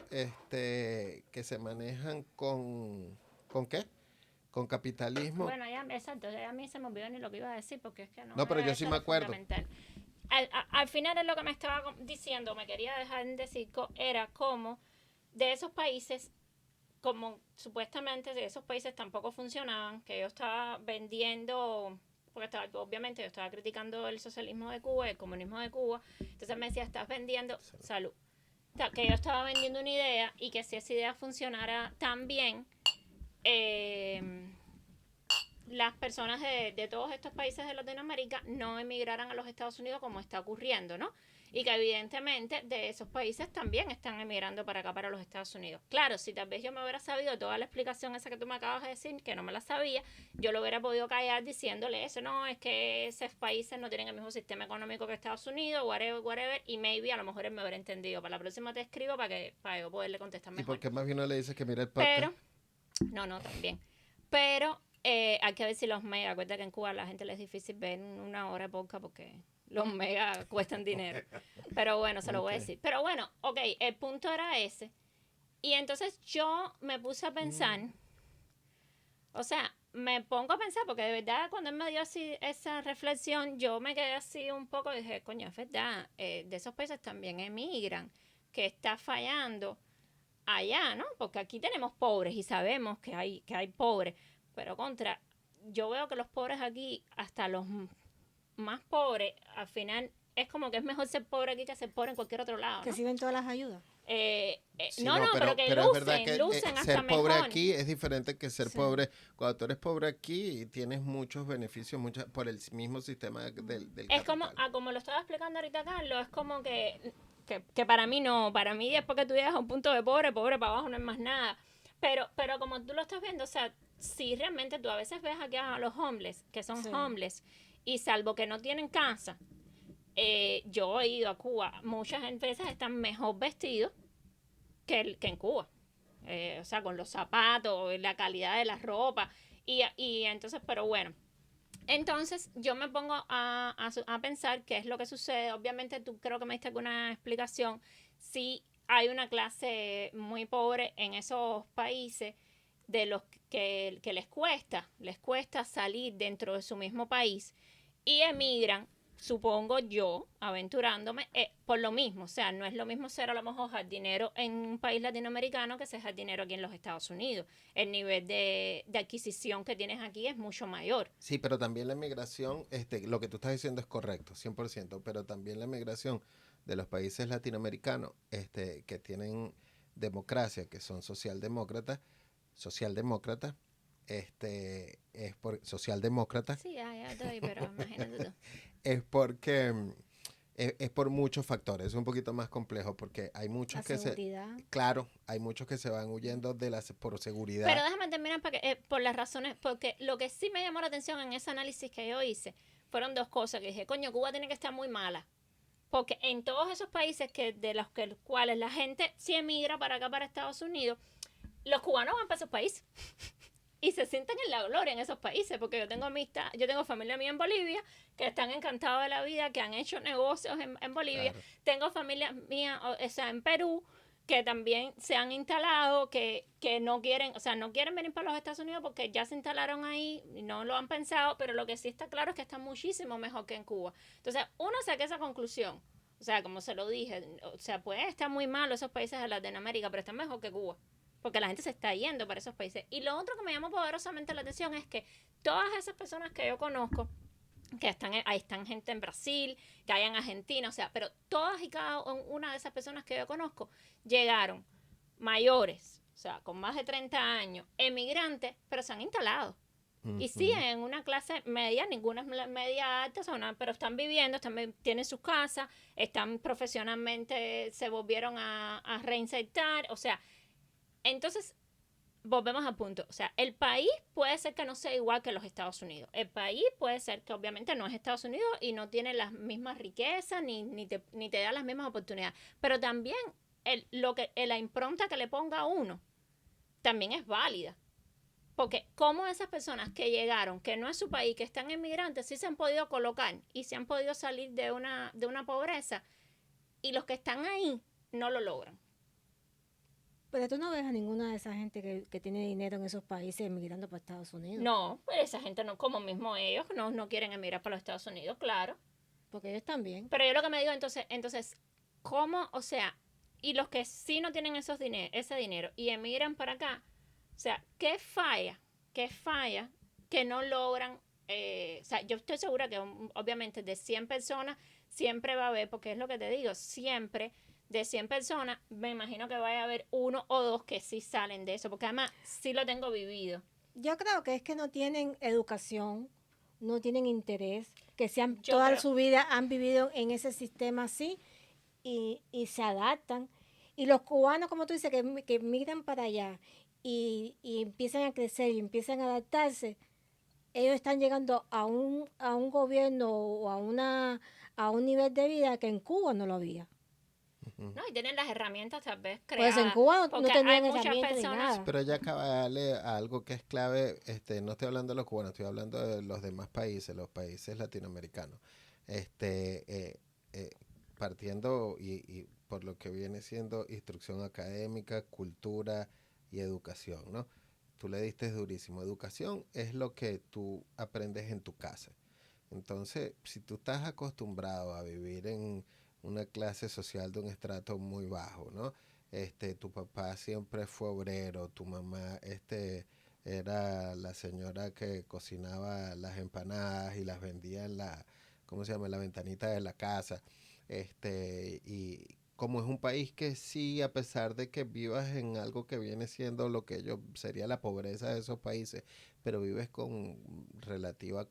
que se manejan ¿con qué? Con capitalismo. Bueno, ya, exacto, ya a mí se me olvidó ni lo que iba a decir porque es que no, No, pero era yo sí eso me lo acuerdo. fundamental. Al final es lo que me estaba diciendo, me quería dejar en decir, era como de esos países, como supuestamente de esos países tampoco funcionaban, que yo estaba vendiendo, porque obviamente yo estaba criticando el socialismo de Cuba, el comunismo de Cuba, entonces me decía, estás vendiendo, salud, que yo estaba vendiendo una idea y que si esa idea funcionara tan bien, las personas de todos estos países de Latinoamérica no emigraran a los Estados Unidos como está ocurriendo, ¿no? Y que evidentemente de esos países también están emigrando para acá, para los Estados Unidos. Claro, si tal vez yo me hubiera sabido toda la explicación esa que tú me acabas de decir, que no me la sabía, yo lo hubiera podido callar diciéndole eso, no, es que esos países no tienen el mismo sistema económico que Estados Unidos, whatever, y maybe a lo mejor él me hubiera entendido. Para la próxima te escribo para yo poderle contestar ¿Y mejor. por qué más bien no le dices que mira el podcast? Pero, no, también. Pero hay que ver si los megas, acuérdate que en Cuba a la gente les es difícil ver una hora de podcast porque los megas cuestan dinero. Pero bueno, se lo voy a Ok. decir. Pero bueno, ok, el punto era ese. Y entonces yo me puse a pensar, o sea, me pongo a pensar, porque de verdad cuando él me dio así esa reflexión, yo me quedé así un poco y dije, coño, es verdad, de esos países también emigran, que está fallando allá, ¿no? Porque aquí tenemos pobres y sabemos que hay pobres, pero yo veo que los pobres aquí, hasta los más pobres, al final es como que es mejor ser pobre aquí que ser pobre en cualquier otro lado, Que ¿no? sirven todas las ayudas. Sí, No, pero que pero es verdad que lucen hasta ser pobre mejor. aquí es diferente que ser Sí. pobre. Cuando tú eres pobre aquí tienes muchos beneficios por el mismo sistema del Es como, capital. como lo estaba explicando ahorita Carlos, es como que para mí no, para mí después que tú llegas a un punto de pobre para abajo no es más nada. Pero como tú lo estás viendo, o sea, si realmente tú a veces ves aquí a los homeless, que son Sí. homeless, y salvo que no tienen casa, yo he ido a Cuba, muchas empresas están mejor vestidos que en Cuba. O sea, con los zapatos, la calidad de la ropa. Y entonces, pero bueno. Entonces yo me pongo a pensar qué es lo que sucede. Obviamente tú creo que me diste alguna explicación. Si hay una clase muy pobre en esos países de los que les cuesta salir dentro de su mismo país y emigran, supongo yo, aventurándome, por lo mismo. O sea, no es lo mismo ser a lo mejor jardinero en un país latinoamericano que ser jardinero aquí en los Estados Unidos. El nivel de adquisición que tienes aquí es mucho mayor. Sí, pero también la migración, lo que tú estás diciendo es correcto, 100%, pero también la migración de los países latinoamericanos, que tienen democracia, que son socialdemócratas, socialdemócratas, Sí, ya estoy, pero imagínate tú. es porque es por muchos factores, es un poquito más complejo porque hay muchos La que seguridad. claro, hay muchos que se van huyendo por seguridad. Pero déjame terminar por las razones, porque lo que sí me llamó la atención en ese análisis que yo hice fueron dos cosas, que dije, coño, Cuba tiene que estar muy mala. Porque en todos esos países de los cuales la gente sí emigra para acá, para Estados Unidos, los cubanos van para esos países. y se sienten en la gloria en esos países, porque yo tengo familia mía en Bolivia que están encantados de la vida, que han hecho negocios en Bolivia, Claro. tengo familia mía, o sea, en Perú, que también se han instalado, que no quieren, o sea, no quieren venir para los Estados Unidos porque ya se instalaron ahí, no lo han pensado, pero lo que sí está claro es que está muchísimo mejor que en Cuba. Entonces, uno saca esa conclusión, o sea, como se lo dije, o sea, puede estar muy mal esos países de Latinoamérica, pero están mejor que Cuba, porque la gente se está yendo para esos países. Y lo otro que me llamó poderosamente la atención es que todas esas personas que yo conozco, que ahí están gente en Brasil, que hay en Argentina, o sea, pero todas y cada una de esas personas que yo conozco llegaron mayores, o sea, con más de 30 años, emigrantes, pero se han instalado. Y sí, en una clase media, ninguna es media alta, o sea, pero están viviendo, tienen sus casas, están profesionalmente, se volvieron a reinsertar, o sea, entonces volvemos al punto, o sea, el país puede ser que no sea igual que los Estados Unidos. El país puede ser que obviamente no es Estados Unidos y no tiene las mismas riquezas ni te da las mismas oportunidades. Pero también la impronta que le ponga a uno también es válida. Porque como esas personas que llegaron, que no es su país, que están inmigrantes, sí se han podido colocar y se han podido salir de una pobreza, y los que están ahí no lo logran. Pero tú no ves a ninguna de esa gente que tiene dinero en esos países emigrando para Estados Unidos. No, pues esa gente no, como mismo ellos, no quieren emigrar para los Estados Unidos, claro. Porque ellos también. Pero yo lo que me digo, entonces, ¿cómo? O sea, y los que sí no tienen ese dinero y emigran para acá, o sea, ¿qué falla? ¿Qué falla que no logran? O sea, yo estoy segura que obviamente de 100 personas siempre va a haber, porque es lo que te digo, siempre de 100 personas, me imagino que vaya a haber uno o dos que sí salen de eso, porque además sí lo tengo vivido. Yo creo que es que no tienen educación, no tienen interés, que Yo toda creo- su vida han vivido en ese sistema así y se adaptan. Y los cubanos, como tú dices, que migran para allá y empiezan a crecer y empiezan a adaptarse, ellos están llegando a un gobierno o a un nivel de vida que en Cuba no lo había. No, y tienen las herramientas tal vez Pues en creadas. Cuba no Porque tenían hay muchas herramientas ni personas. nada. Pero ya acaba de darle a algo que es clave, no estoy hablando de los cubanos, estoy hablando de los demás países, los países latinoamericanos. Este, eh, eh, partiendo y por lo que viene siendo instrucción académica, cultura y educación, ¿no? Tú le diste durísimo. Educación es lo que tú aprendes en tu casa. Entonces, si tú estás acostumbrado a vivir en una clase social de un estrato muy bajo, ¿no? Tu papá siempre fue obrero, tu mamá, era la señora que cocinaba las empanadas y las vendía en la, ¿cómo se llama? En la ventanita de la casa. Y como es un país que sí, a pesar de que vivas en algo que viene siendo lo que yo sería la pobreza de esos países, pero vives con relativa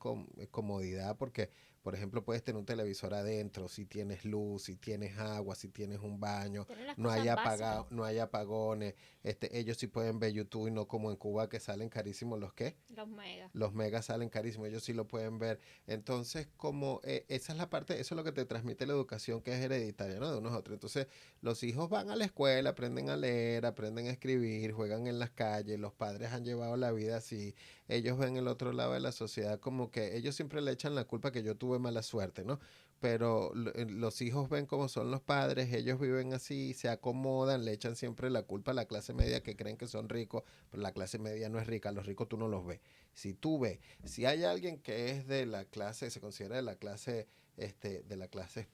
comodidad porque, por ejemplo, puedes tener un televisor adentro, si tienes luz, si tienes agua, si tienes un baño, Tienen las no cosas hay básicas. no hay apagones, ellos sí pueden ver YouTube y no como en Cuba que salen carísimos los qué. Los megas. Los megas salen carísimos, ellos sí lo pueden ver. Entonces, como esa es la parte, eso es lo que te transmite la educación que es hereditaria, ¿no? De unos a otros. Entonces, los hijos van a la escuela, aprenden a leer, aprenden a escribir, juegan en las calles, los padres han llevado la vida así, ellos ven el otro lado de la sociedad como que ellos siempre le echan la culpa que yo tuve mala suerte, ¿no? Pero los hijos ven cómo son los padres, ellos viven así, se acomodan, le echan siempre la culpa a la clase media que creen que son ricos, pero la clase media no es rica, los ricos tú no los ves. Si tú ves, si hay alguien que es de la clase, se considera de la clase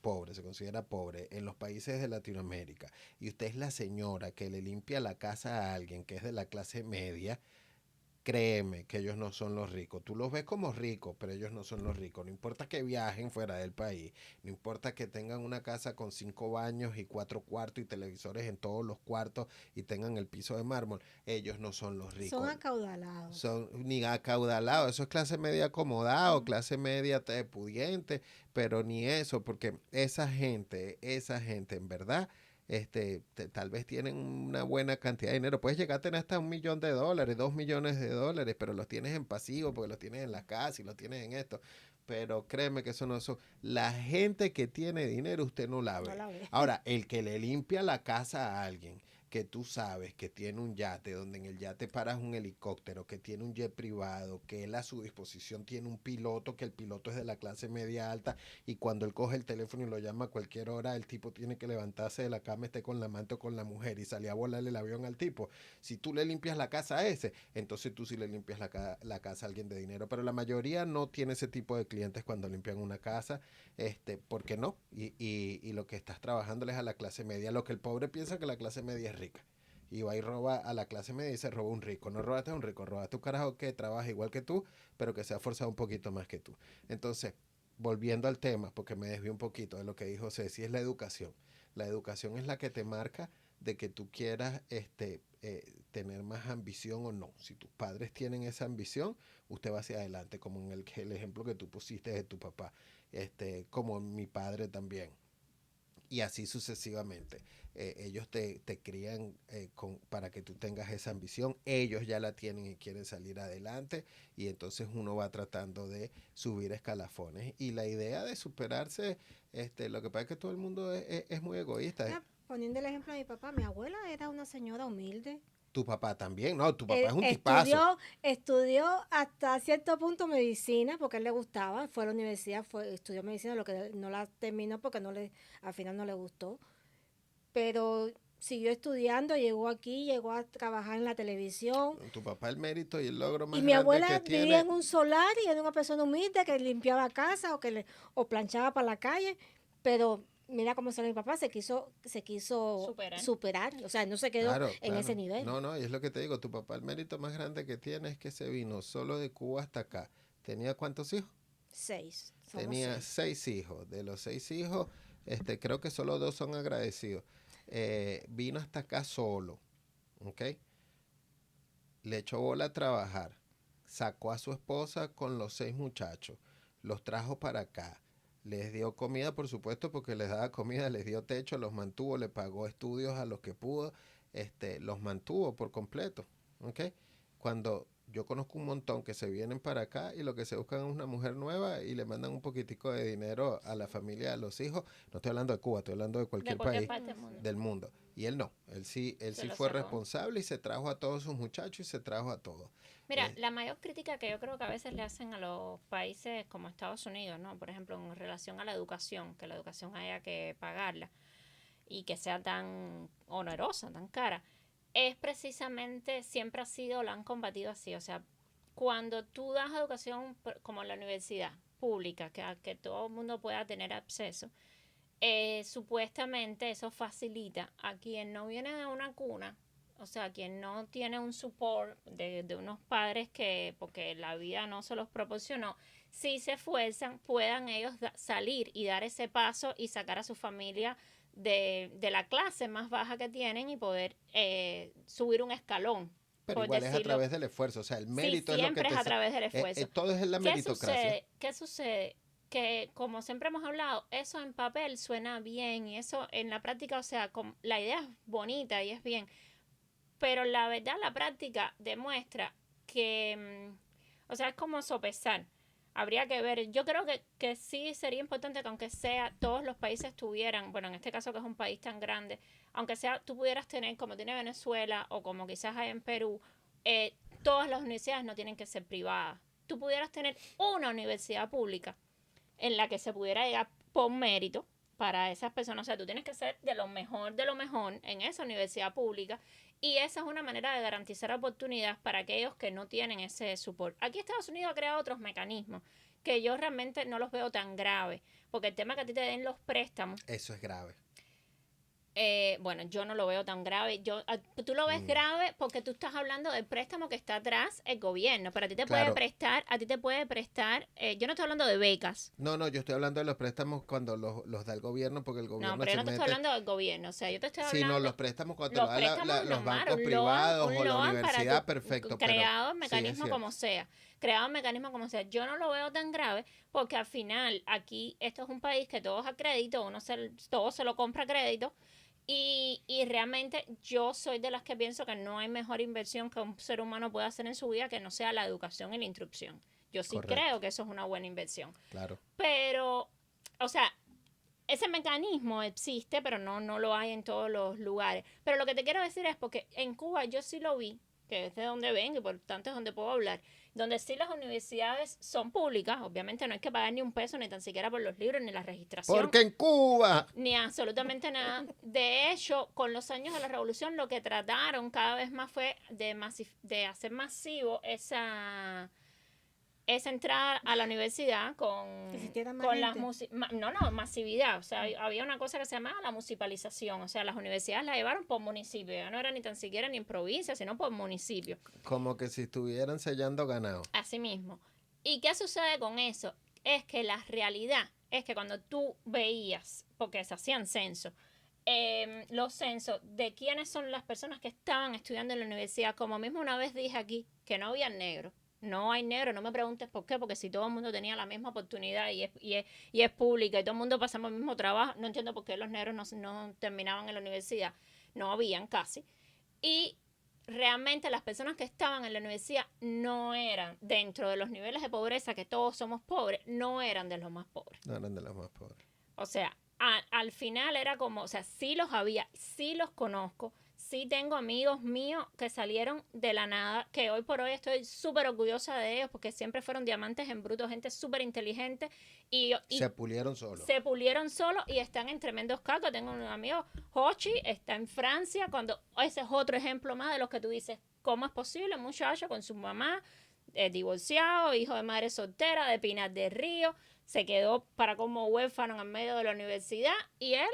pobre, se considera pobre en los países de Latinoamérica, y usted es la señora que le limpia la casa a alguien que es de la clase media, créeme que ellos no son los ricos. Tú los ves como ricos, pero ellos no son los ricos. No importa que viajen fuera del país, no importa que tengan una casa con 5 baños y 4 cuartos y televisores en todos los cuartos y tengan el piso de mármol, ellos no son los ricos. Son acaudalados. Son ni acaudalados, eso es clase media acomodado, clase media pudiente, pero ni eso, porque esa gente en verdad, tal vez tienen una buena cantidad de dinero. Puedes llegar a tener hasta $1 millón, $2 millones, pero los tienes en pasivo, porque los tienes en la casa y los tienes en esto. Pero créeme que eso no son. La gente que tiene dinero, usted no la ve. No la ve. Ahora, el que le limpia la casa a alguien, que tú sabes que tiene un yate, donde en el yate paras un helicóptero, que tiene un jet privado, que él a su disposición tiene un piloto, que el piloto es de la clase media alta y cuando él coge el teléfono y lo llama a cualquier hora, el tipo tiene que levantarse de la cama, esté con la amante o con la mujer y salir a volarle el avión al tipo. Si tú le limpias la casa a ese, entonces tú sí le limpias la casa a alguien de dinero, pero la mayoría no tiene ese tipo de clientes cuando limpian una casa, ¿por qué no? Y lo que estás trabajando es a la clase media, lo que el pobre piensa que la clase media es rica. Y va y roba a la clase media y se roba un rico. No robaste a un rico, robaste un carajo que trabaja igual que tú, pero que se ha forzado un poquito más que tú. Entonces, volviendo al tema, porque me desvié un poquito de lo que dijo Ceci, es la educación. La educación es la que te marca de que tú quieras tener más ambición o no. Si tus padres tienen esa ambición, usted va hacia adelante, como en el ejemplo que tú pusiste de tu papá, como mi padre también. Y así sucesivamente. Ellos te crían para que tú tengas esa ambición. Ellos ya la tienen y quieren salir adelante. Y entonces uno va tratando de subir escalafones. Y la idea de superarse, lo que pasa es que todo el mundo es muy egoísta. Poniendo el ejemplo de mi papá, mi abuela era una señora humilde. Tu papá también, no, tu papá es un tipazo. Estudió hasta cierto punto medicina porque a él le gustaba, fue a la universidad, estudió medicina, lo que no la terminó porque al final no le gustó, pero siguió estudiando, llegó aquí, llegó a trabajar en la televisión. Tu papá el mérito y el logro más Y mi grande abuela que tiene. vivía en un solar y era una persona humilde que limpiaba casa o planchaba para la calle, pero mira cómo salió mi papá, se quiso superar, o sea, no se quedó en ese nivel. No, y es lo que te digo, tu papá el mérito más grande que tiene es que se vino solo de Cuba hasta acá. ¿Tenía cuántos hijos? 6. Tenía 6 hijos. De los 6 hijos, creo que solo 2 son agradecidos. Vino hasta acá solo, ¿ok? Le echó bola a trabajar. Sacó a su esposa con los 6 muchachos. Los trajo para acá. Les dio comida, por supuesto, porque les daba comida, les dio techo, los mantuvo, le pagó estudios a los que pudo, los mantuvo por completo, ¿ok? Cuando yo conozco un montón que se vienen para acá y lo que se buscan es una mujer nueva y le mandan un poquitico de dinero a la familia, a los hijos. No estoy hablando de Cuba, estoy hablando de cualquier país del mundo. Y él no, él sí fue responsable y se trajo a todos sus muchachos y se trajo a todos. Mira, la mayor crítica que yo creo que a veces le hacen a los países como Estados Unidos, ¿no? Por ejemplo, en relación a la educación, que la educación haya que pagarla y que sea tan onerosa, tan cara, es precisamente, siempre ha sido, la han combatido así. O sea, cuando tú das educación como en la universidad pública, que todo el mundo pueda tener acceso, supuestamente eso facilita a quien no viene de una cuna, o sea, quien no tiene un support de unos padres que, porque la vida no se los proporcionó, si se esfuerzan, puedan ellos salir y dar ese paso y sacar a su familia de la clase más baja que tienen y poder subir un escalón. Pero igual es a través del esfuerzo, o sea, el mérito sí, es lo que siempre es a través del esfuerzo. Todo es la meritocracia. ¿Qué sucede? Que como siempre hemos hablado, eso en papel suena bien y eso en la práctica, o sea, la idea es bonita y es bien, pero la verdad la práctica demuestra que, o sea, es como sopesar. Habría que ver, yo creo que sí sería importante que aunque sea todos los países tuvieran, bueno, en este caso que es un país tan grande, aunque sea tú pudieras tener como tiene Venezuela o como quizás hay en Perú, todas las universidades no tienen que ser privadas. Tú pudieras tener una universidad pública en la que se pudiera llegar por mérito para esas personas. O sea, tú tienes que ser de lo mejor en esa universidad pública y esa es una manera de garantizar oportunidades para aquellos que no tienen ese support. Aquí Estados Unidos ha creado otros mecanismos que yo realmente no los veo tan graves, porque el tema que a ti te den los préstamos... Eso es grave. Bueno, yo no lo veo tan grave. Tú lo ves grave porque tú estás hablando del préstamo que está atrás el gobierno, pero a ti te puede prestar, yo no estoy hablando de becas. No, yo estoy hablando de los préstamos cuando los da el gobierno, porque el gobierno no, pero yo no te estoy hablando del gobierno, o sea, yo te estoy hablando... Sí, no, los préstamos cuando los da los bancos privados o la universidad, perfecto. Creado el mecanismo como sea. Yo no lo veo tan grave porque al final aquí esto es un país que todo es a crédito, todo se lo compra a crédito. Y realmente yo soy de las que pienso que no hay mejor inversión que un ser humano pueda hacer en su vida que no sea la educación y la instrucción. Yo sí creo que eso es una buena inversión. Claro. Pero, o sea, ese mecanismo existe, pero no lo hay en todos los lugares. Pero lo que te quiero decir es porque en Cuba yo sí lo vi, que es de donde vengo y por tanto es donde puedo hablar, donde sí las universidades son públicas, obviamente no hay que pagar ni un peso, ni tan siquiera por los libros, ni la registración. Porque en Cuba... Ni absolutamente nada. De hecho, con los años de la revolución lo que trataron cada vez más fue de hacer masivo esa entrada a la universidad con masividad, o sea, había una cosa que se llamaba la municipalización, o sea, las universidades la llevaron por municipio, ya no era ni tan siquiera ni en provincia, sino por municipio. Como que si estuvieran sellando ganado. Así mismo. ¿Y qué sucede con eso? Es que la realidad es que cuando tú veías, porque se hacían censos, los censos de quiénes son las personas que estaban estudiando en la universidad, como mismo una vez dije aquí, que no había negros. No hay negro, no me preguntes por qué, porque si todo el mundo tenía la misma oportunidad y es pública y todo el mundo pasamos el mismo trabajo, no entiendo por qué los negros no terminaban en la universidad, no habían casi. Y realmente las personas que estaban en la universidad no eran, dentro de los niveles de pobreza, que todos somos pobres, no eran de los más pobres. No eran de los más pobres. O sea, al final era como, o sea, sí los había, sí los conozco, sí tengo amigos míos que salieron de la nada, que hoy por hoy estoy súper orgullosa de ellos porque siempre fueron diamantes en bruto, gente súper inteligente y se pulieron solos. Se pulieron solos y están en tremendos cargos. Tengo un amigo, Hochi, está en Francia, ese es otro ejemplo más de los que tú dices, ¿cómo es posible? Un muchacho con su mamá, divorciado, hijo de madre soltera, de Pinar del Río, se quedó para como huérfano en medio de la universidad y él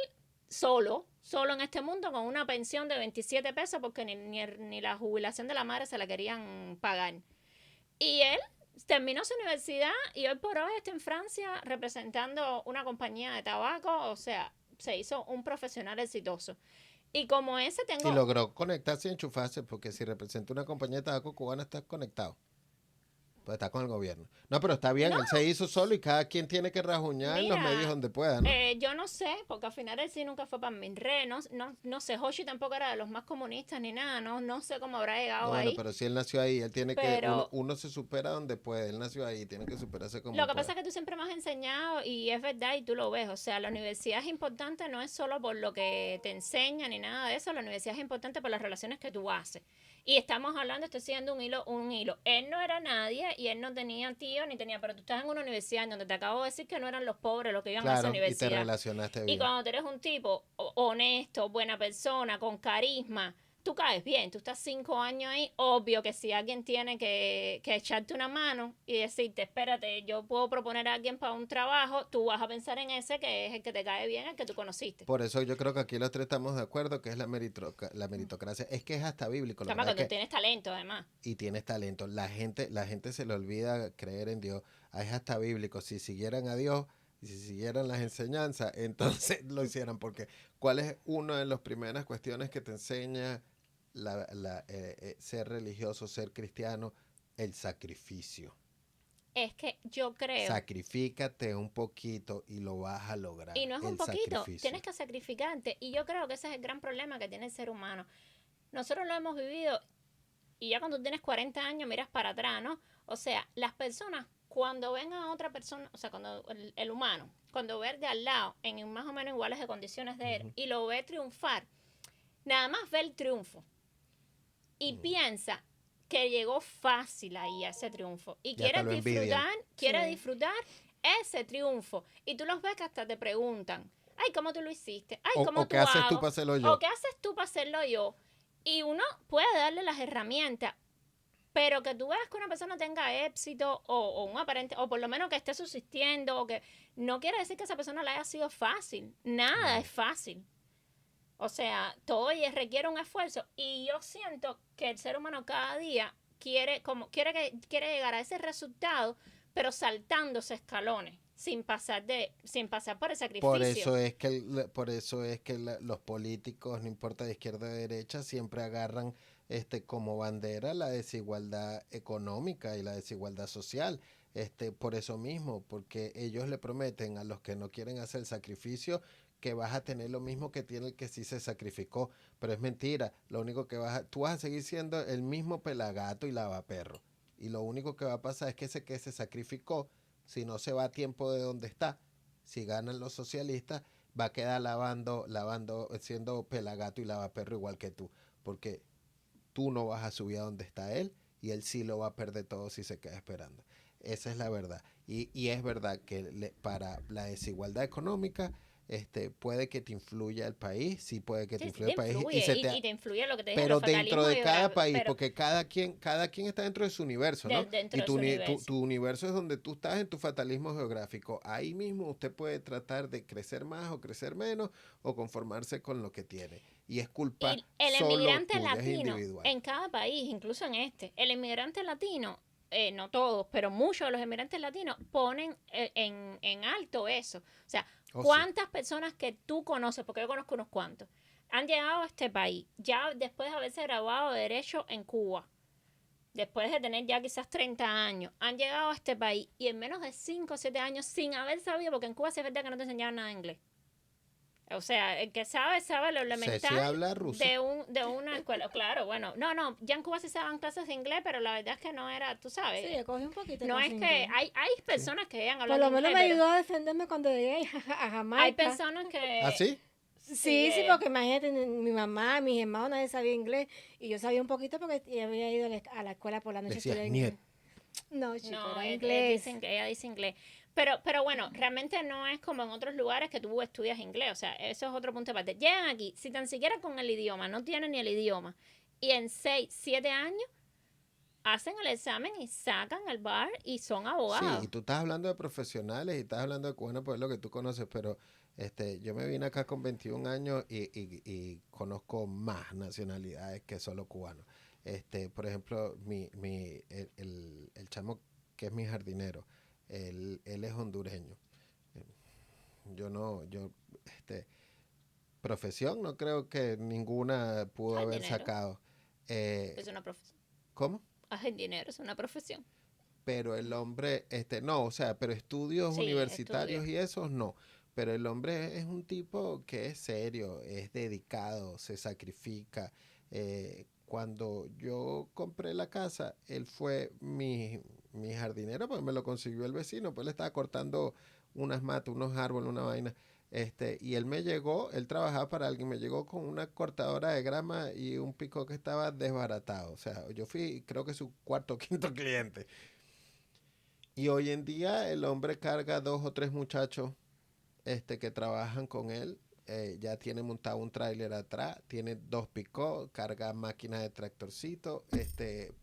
solo en este mundo con una pensión de 27 pesos porque ni la jubilación de la madre se la querían pagar. Y él terminó su universidad y hoy por hoy está en Francia representando una compañía de tabaco, o sea, se hizo un profesional exitoso. Y como ese tengo... Y logró conectarse y enchufarse porque si representa una compañía de tabaco cubana está conectado. Pues está con el gobierno. No, pero está bien, él se hizo solo y cada quien tiene que rajuñar en los medios donde pueda, ¿no? Yo no sé, porque al final él sí nunca fue para Minre, no sé, Hoshi tampoco era de los más comunistas ni nada, no sé cómo habrá llegado ahí. Bueno, pero si él nació ahí, él tiene que, uno se supera donde puede, él nació ahí, tiene que superarse como Lo que pasa es que tú siempre me has enseñado y es verdad y tú lo ves, o sea, la universidad es importante no es solo por lo que te enseñan ni nada de eso, la universidad es importante por las relaciones que tú haces. Y estamos hablando, estoy siguiendo un hilo. Él no era nadie y él no tenía tío ni tenía, pero tú estás en una universidad en donde te acabo de decir que no eran los pobres los que iban a esa universidad. Y te relacionaste bien. Y cuando tú eres un tipo honesto, buena persona, con carisma, tú caes bien, tú estás 5 años ahí, obvio que si alguien tiene que echarte una mano y decirte, espérate, yo puedo proponer a alguien para un trabajo, tú vas a pensar en ese que es el que te cae bien, el que tú conociste. Por eso yo creo que aquí los tres estamos de acuerdo que es la meritocracia. Es que es hasta bíblico. Además, cuando tienes talento, además. Y tienes talento. La gente se le olvida creer en Dios. Es hasta bíblico. Si siguieran a Dios y si siguieran las enseñanzas, entonces lo hicieran. Porque ¿cuál es una de las primeras cuestiones que te enseña ser religioso, ser cristiano? El sacrificio. Es que yo creo... Sacrifícate un poquito y lo vas a lograr. Y no es un poquito, tienes que sacrificarte. Y yo creo que ese es el gran problema que tiene el ser humano. Nosotros lo hemos vivido y ya cuando tienes 40 años miras para atrás, ¿no? O sea, las personas cuando ven a otra persona, o sea, cuando el humano, cuando ve de al lado en más o menos iguales de condiciones de él y lo ve triunfar, nada más ve el triunfo y piensa que llegó fácil ahí a ese triunfo y quiere disfrutar ese triunfo y tú los ves que hasta te preguntan, ay, ¿cómo tú lo hiciste? Ay, ¿cómo ¿qué haces tú para hacerlo yo? ¿O qué haces tú para hacerlo yo? Y uno puede darle las herramientas, pero que tú veas que una persona tenga éxito o un aparente, o por lo menos que esté subsistiendo, o que no quiere decir que esa persona le haya sido fácil. Nada es fácil. O sea, todo requiere un esfuerzo. Y yo siento que el ser humano cada día quiere llegar a ese resultado, pero saltándose escalones, sin pasar por el sacrificio. Por eso es que los políticos, no importa de izquierda o de derecha, siempre agarran como bandera la desigualdad económica y la desigualdad social. Por eso mismo, porque ellos le prometen a los que no quieren hacer el sacrificio que vas a tener lo mismo que tiene el que sí se sacrificó, pero es mentira. Lo único que tú vas a seguir siendo el mismo pelagato y lavaperro, y lo único que va a pasar es que ese que se sacrificó, si no se va a tiempo de donde está, si ganan los socialistas, va a quedar lavando, siendo pelagato y lavaperro igual que tú, porque tú no vas a subir a donde está él y él sí lo va a perder todo si se queda esperando. Esa es la verdad. Y es verdad que para la desigualdad económica, puede que te influya el país, sí puede que te Sí, sí influya te el país influye, y te influye lo que te dije, pero los dentro fatalismos de cada país, pero porque cada quien está dentro de su universo, ¿no? dentro Y de su universo. tu universo es donde tú estás en tu fatalismo geográfico. Ahí mismo usted puede tratar de crecer más o crecer menos o conformarse con lo que tiene. Y es culpa Y el solo inmigrante tuya, es latino, individual. en cada país, incluso en este, el inmigrante latino, no todos, pero muchos de los inmigrantes latinos ponen en alto eso. O sea, Oh, sí. ¿cuántas personas que tú conoces, porque yo conozco unos cuantos, han llegado a este país ya después de haberse graduado de Derecho en Cuba? Después de tener ya quizás 30 años, han llegado a este país y en menos de 5 o 7 años sin haber sabido, porque en Cuba sí es verdad que no te enseñaban nada de inglés. O sea, el que sabe, sabe lo Ceci elemental habla ruso. de una escuela. Claro, bueno, no, ya en Cuba sí se daban clases de inglés, pero la verdad es que no era, tú Sí, sabes, yo cogí un poquito de no clase es de que inglés. hay Sí. personas que llegan Por hablando lo menos inglés, me pero ayudó a defenderme cuando llegué a hay Jamaica. personas ¿Ah, que sí? Sí, sí, porque imagínate, mi mamá, mis hermanos, nadie sabía inglés. Y yo sabía un poquito porque ya había ido a la escuela por la noche a Decías, estudiar niet. inglés. No, chico, no, era inglés. ella dice inglés. Pero bueno, realmente no es como en otros lugares que tú estudias inglés. O sea, eso es otro punto de parte. Llegan aquí, si tan siquiera con el idioma, no tienen ni el idioma, y en 6, 7 años hacen el examen y sacan el bar y son Sí, y abogados. tú estás hablando de profesionales y estás hablando de cubanos, pues es lo que tú conoces, pero yo me vine acá con 21 años y conozco más nacionalidades que solo cubanos. Por ejemplo, el chamo que es mi jardinero, él es hondureño. Eh, Yo no, yo, este, profesión no creo que ninguna pudo Hay haber dinero, sacado. Eh, es una profesión. ¿Cómo? Hay dinero, es una profesión. Pero el hombre, no, o sea, pero estudios Sí, estudio. universitarios y esos no. Pero el hombre es un tipo que es serio, es dedicado, se sacrifica. Cuando yo compré la casa, él fue mi jardinero, pues me lo consiguió el vecino, pues le estaba cortando unas matas, unos árboles, una vaina. Y él me llegó, él trabajaba para alguien, me llegó con una cortadora de grama y un pico que estaba desbaratado. O sea, yo fui, creo que su cuarto o quinto cliente. Y hoy en día el hombre carga 2 o 3 muchachos que trabajan con él. Ya tiene montado un tráiler atrás, tiene 2 picó, carga máquinas de tractorcito,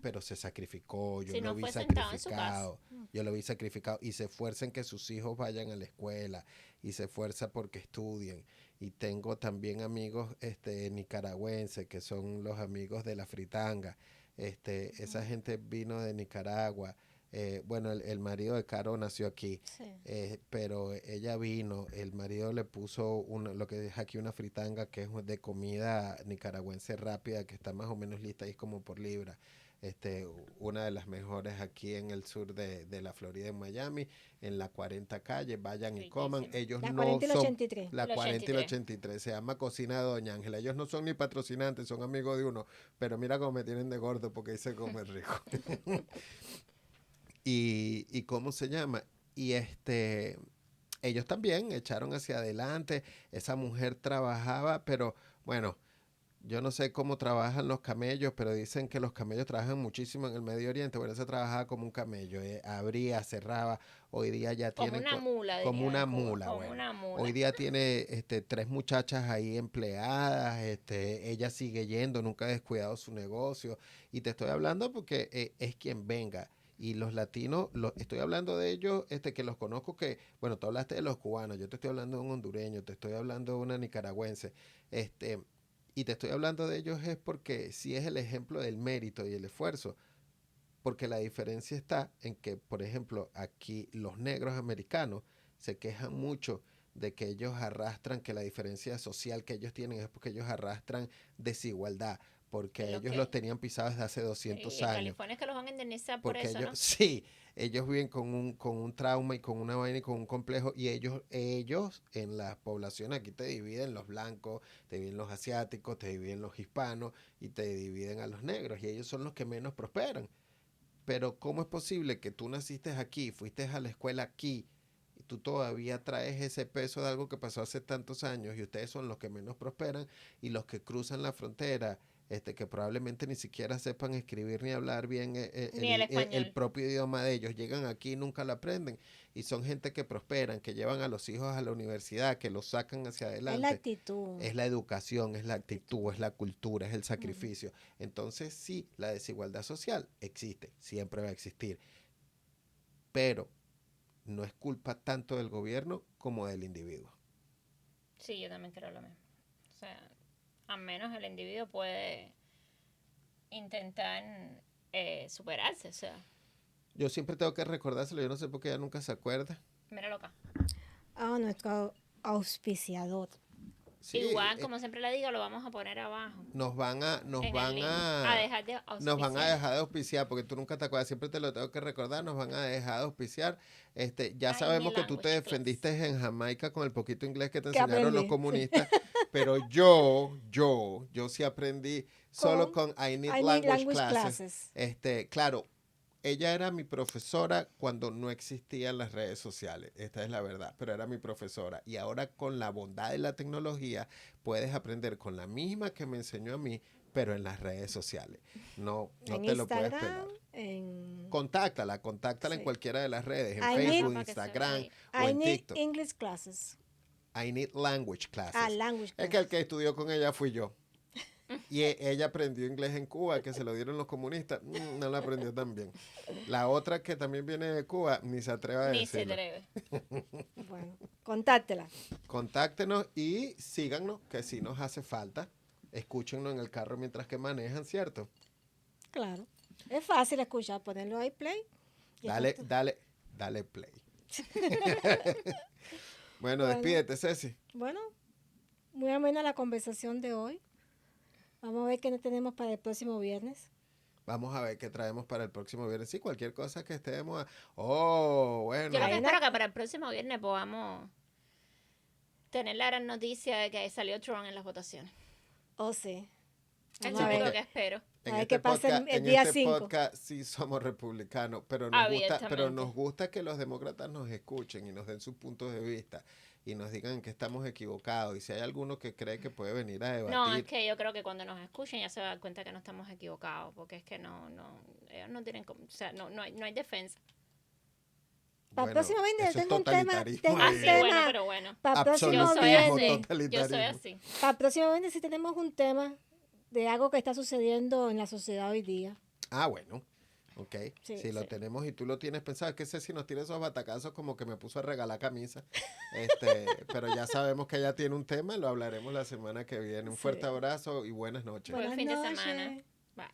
pero se sacrificó, Si no fue sentado en su casa. yo lo vi sacrificado y se esfuerza en que sus hijos vayan a la escuela y se esfuerza porque estudien. Y tengo también amigos nicaragüenses que son los amigos de la fritanga. Esa gente vino de Nicaragua. Bueno, el marido de Caro nació aquí, Sí. pero ella vino, el marido le puso lo que es aquí una fritanga que es de comida nicaragüense rápida que está más o menos lista y es como por libra. Una de las mejores aquí en el sur de la Florida, en Miami, en la 40 calle, vayan y coman. Riquísimo. Ellos La no 40 y la son 83. la El 40 y la 83. 83, se llama Cocina de Doña Ángela. Ellos no son ni patrocinantes, son amigos de uno, pero mira cómo me tienen de gordo porque ahí se come rico. Y cómo se llama. Y ellos también echaron hacia adelante. Esa mujer trabajaba, pero bueno, yo no sé cómo trabajan los camellos, pero dicen que los camellos trabajan muchísimo en el Medio Oriente. Bueno, se trabajaba como un camello, abría, cerraba. Hoy día ya Como tienen una mula, como dirían una en Cuba. mula, Como bueno. una mula. Hoy día tiene 3 muchachas ahí empleadas, ella sigue yendo, nunca ha descuidado su negocio. Y te estoy hablando porque es quien venga. Y los latinos, estoy hablando de ellos, que los conozco que, bueno, tú hablaste de los cubanos, yo te estoy hablando de un hondureño, te estoy hablando de una nicaragüense, y te estoy hablando de ellos es porque sí es el ejemplo del mérito y el esfuerzo, porque la diferencia está en que, por ejemplo, aquí los negros americanos se quejan mucho de que ellos arrastran, que la diferencia social que ellos tienen es porque ellos arrastran desigualdad, porque Y a los ellos los que tenían pisados desde hace sí, 200 en años. California es que los van a indemnizar por Porque eso, ellos, ¿no? sí, ellos viven con un trauma y con una vaina y con un complejo. Y ellos en la población aquí te dividen los blancos, te dividen los asiáticos, te dividen los hispanos y te dividen a los negros. Y ellos son los que menos prosperan. Pero ¿cómo es posible que tú naciste aquí, fuiste a la escuela aquí, tú todavía traes ese peso de algo que pasó hace tantos años y ustedes son los que menos prosperan y los que cruzan la frontera, que probablemente ni siquiera sepan escribir ni hablar bien Ni el español. el propio idioma de ellos, llegan aquí y nunca lo aprenden y son gente que prosperan, que llevan a los hijos a la universidad, que los sacan hacia Es la adelante. actitud. Es la educación, es la actitud, es la cultura, es el sacrificio. Entonces sí, la desigualdad social existe, siempre va a existir, pero no es culpa tanto del gobierno como del individuo. Sí, yo también creo lo mismo. O sea, al menos el individuo puede intentar superarse. O sea, Yo siempre tengo que recordárselo, yo no sé por qué ella nunca se acuerda. míralo acá. Nuestro auspiciador. Sí, Igual, como siempre le digo, lo vamos a poner abajo. nos van a en el link. A dejar de auspiciar. nos van a dejar de auspiciar, porque tú nunca te acuerdas, siempre te lo tengo que recordar, nos van a dejar de auspiciar. Ya Ay, sabemos mi que tú te language defendiste en Jamaica con el poquito inglés que te Que enseñaron los aprendí, comunistas, pero yo sí aprendí solo con I Need I need Language language Classes. classes. Claro, ella era mi profesora cuando no existían las redes sociales, esta es la verdad, pero era mi profesora. Y ahora con la bondad de la tecnología puedes aprender con la misma que me enseñó a mí, pero en las redes sociales. No En te lo puedes Instagram, pelar. en... Contáctala en Sí. cualquiera de las redes, en I Facebook, need- Para que se Instagram vea. o I en need TikTok. English classes. I Need Language Classes. Language Es classes. que el que estudió con ella fui yo. Y ella aprendió inglés en Cuba, que se lo dieron los comunistas. No lo aprendió tan bien. La otra que también viene de Cuba, ni se atreve a Ni se decirlo. atreve. Bueno, contáctela. Contáctenos y síganos, que si nos hace falta. Escúchenos en el carro mientras que manejan, ¿cierto? Claro. Es fácil escuchar, ponerlo ahí play. y Dale, esto- dale play. Bueno, despídete, Ceci. Bueno, muy amena la conversación de hoy. Vamos a ver qué tenemos para el próximo viernes. Vamos a ver qué traemos para el próximo viernes. Sí, cualquier cosa que estemos... Oh, bueno. Yo lo que Vaina. espero que para el próximo viernes podamos tener la gran noticia de que salió Trump en las votaciones. Oh, sí. Es Vamos lo a único ver. que espero. En A ver este qué pasa podcast, el día en este 5. podcast sí somos republicanos, pero Abiertamente. nos gusta que los demócratas nos escuchen y nos den sus puntos de vista y nos digan que estamos equivocados. Y si hay alguno que cree que puede venir a debatir, No, es que yo creo que cuando nos escuchen ya se van a dar cuenta que no estamos equivocados, porque es que ellos no tienen, o sea, no hay defensa. Para el próximo viernes eso es tengo un tema. totalitarismo Tengo Ah, un sí, ahí. bueno, tema. pero bueno. Para el próximo Yo soy Absolutismo, así. viernes. Yo soy totalitarismo. así. Para el próximo viernes sí tenemos un tema de algo que está sucediendo en la sociedad hoy día. Ah, bueno. Ok. Sí, si lo sí. tenemos y tú lo tienes pensado, es que Ceci nos tira esos batacazos como que me puso a regalar camisa. Pero ya sabemos que ella tiene un tema, lo hablaremos la semana que viene. Un Sí. fuerte abrazo y buenas noches. Buen Buenas fin de noches. semana. Bye.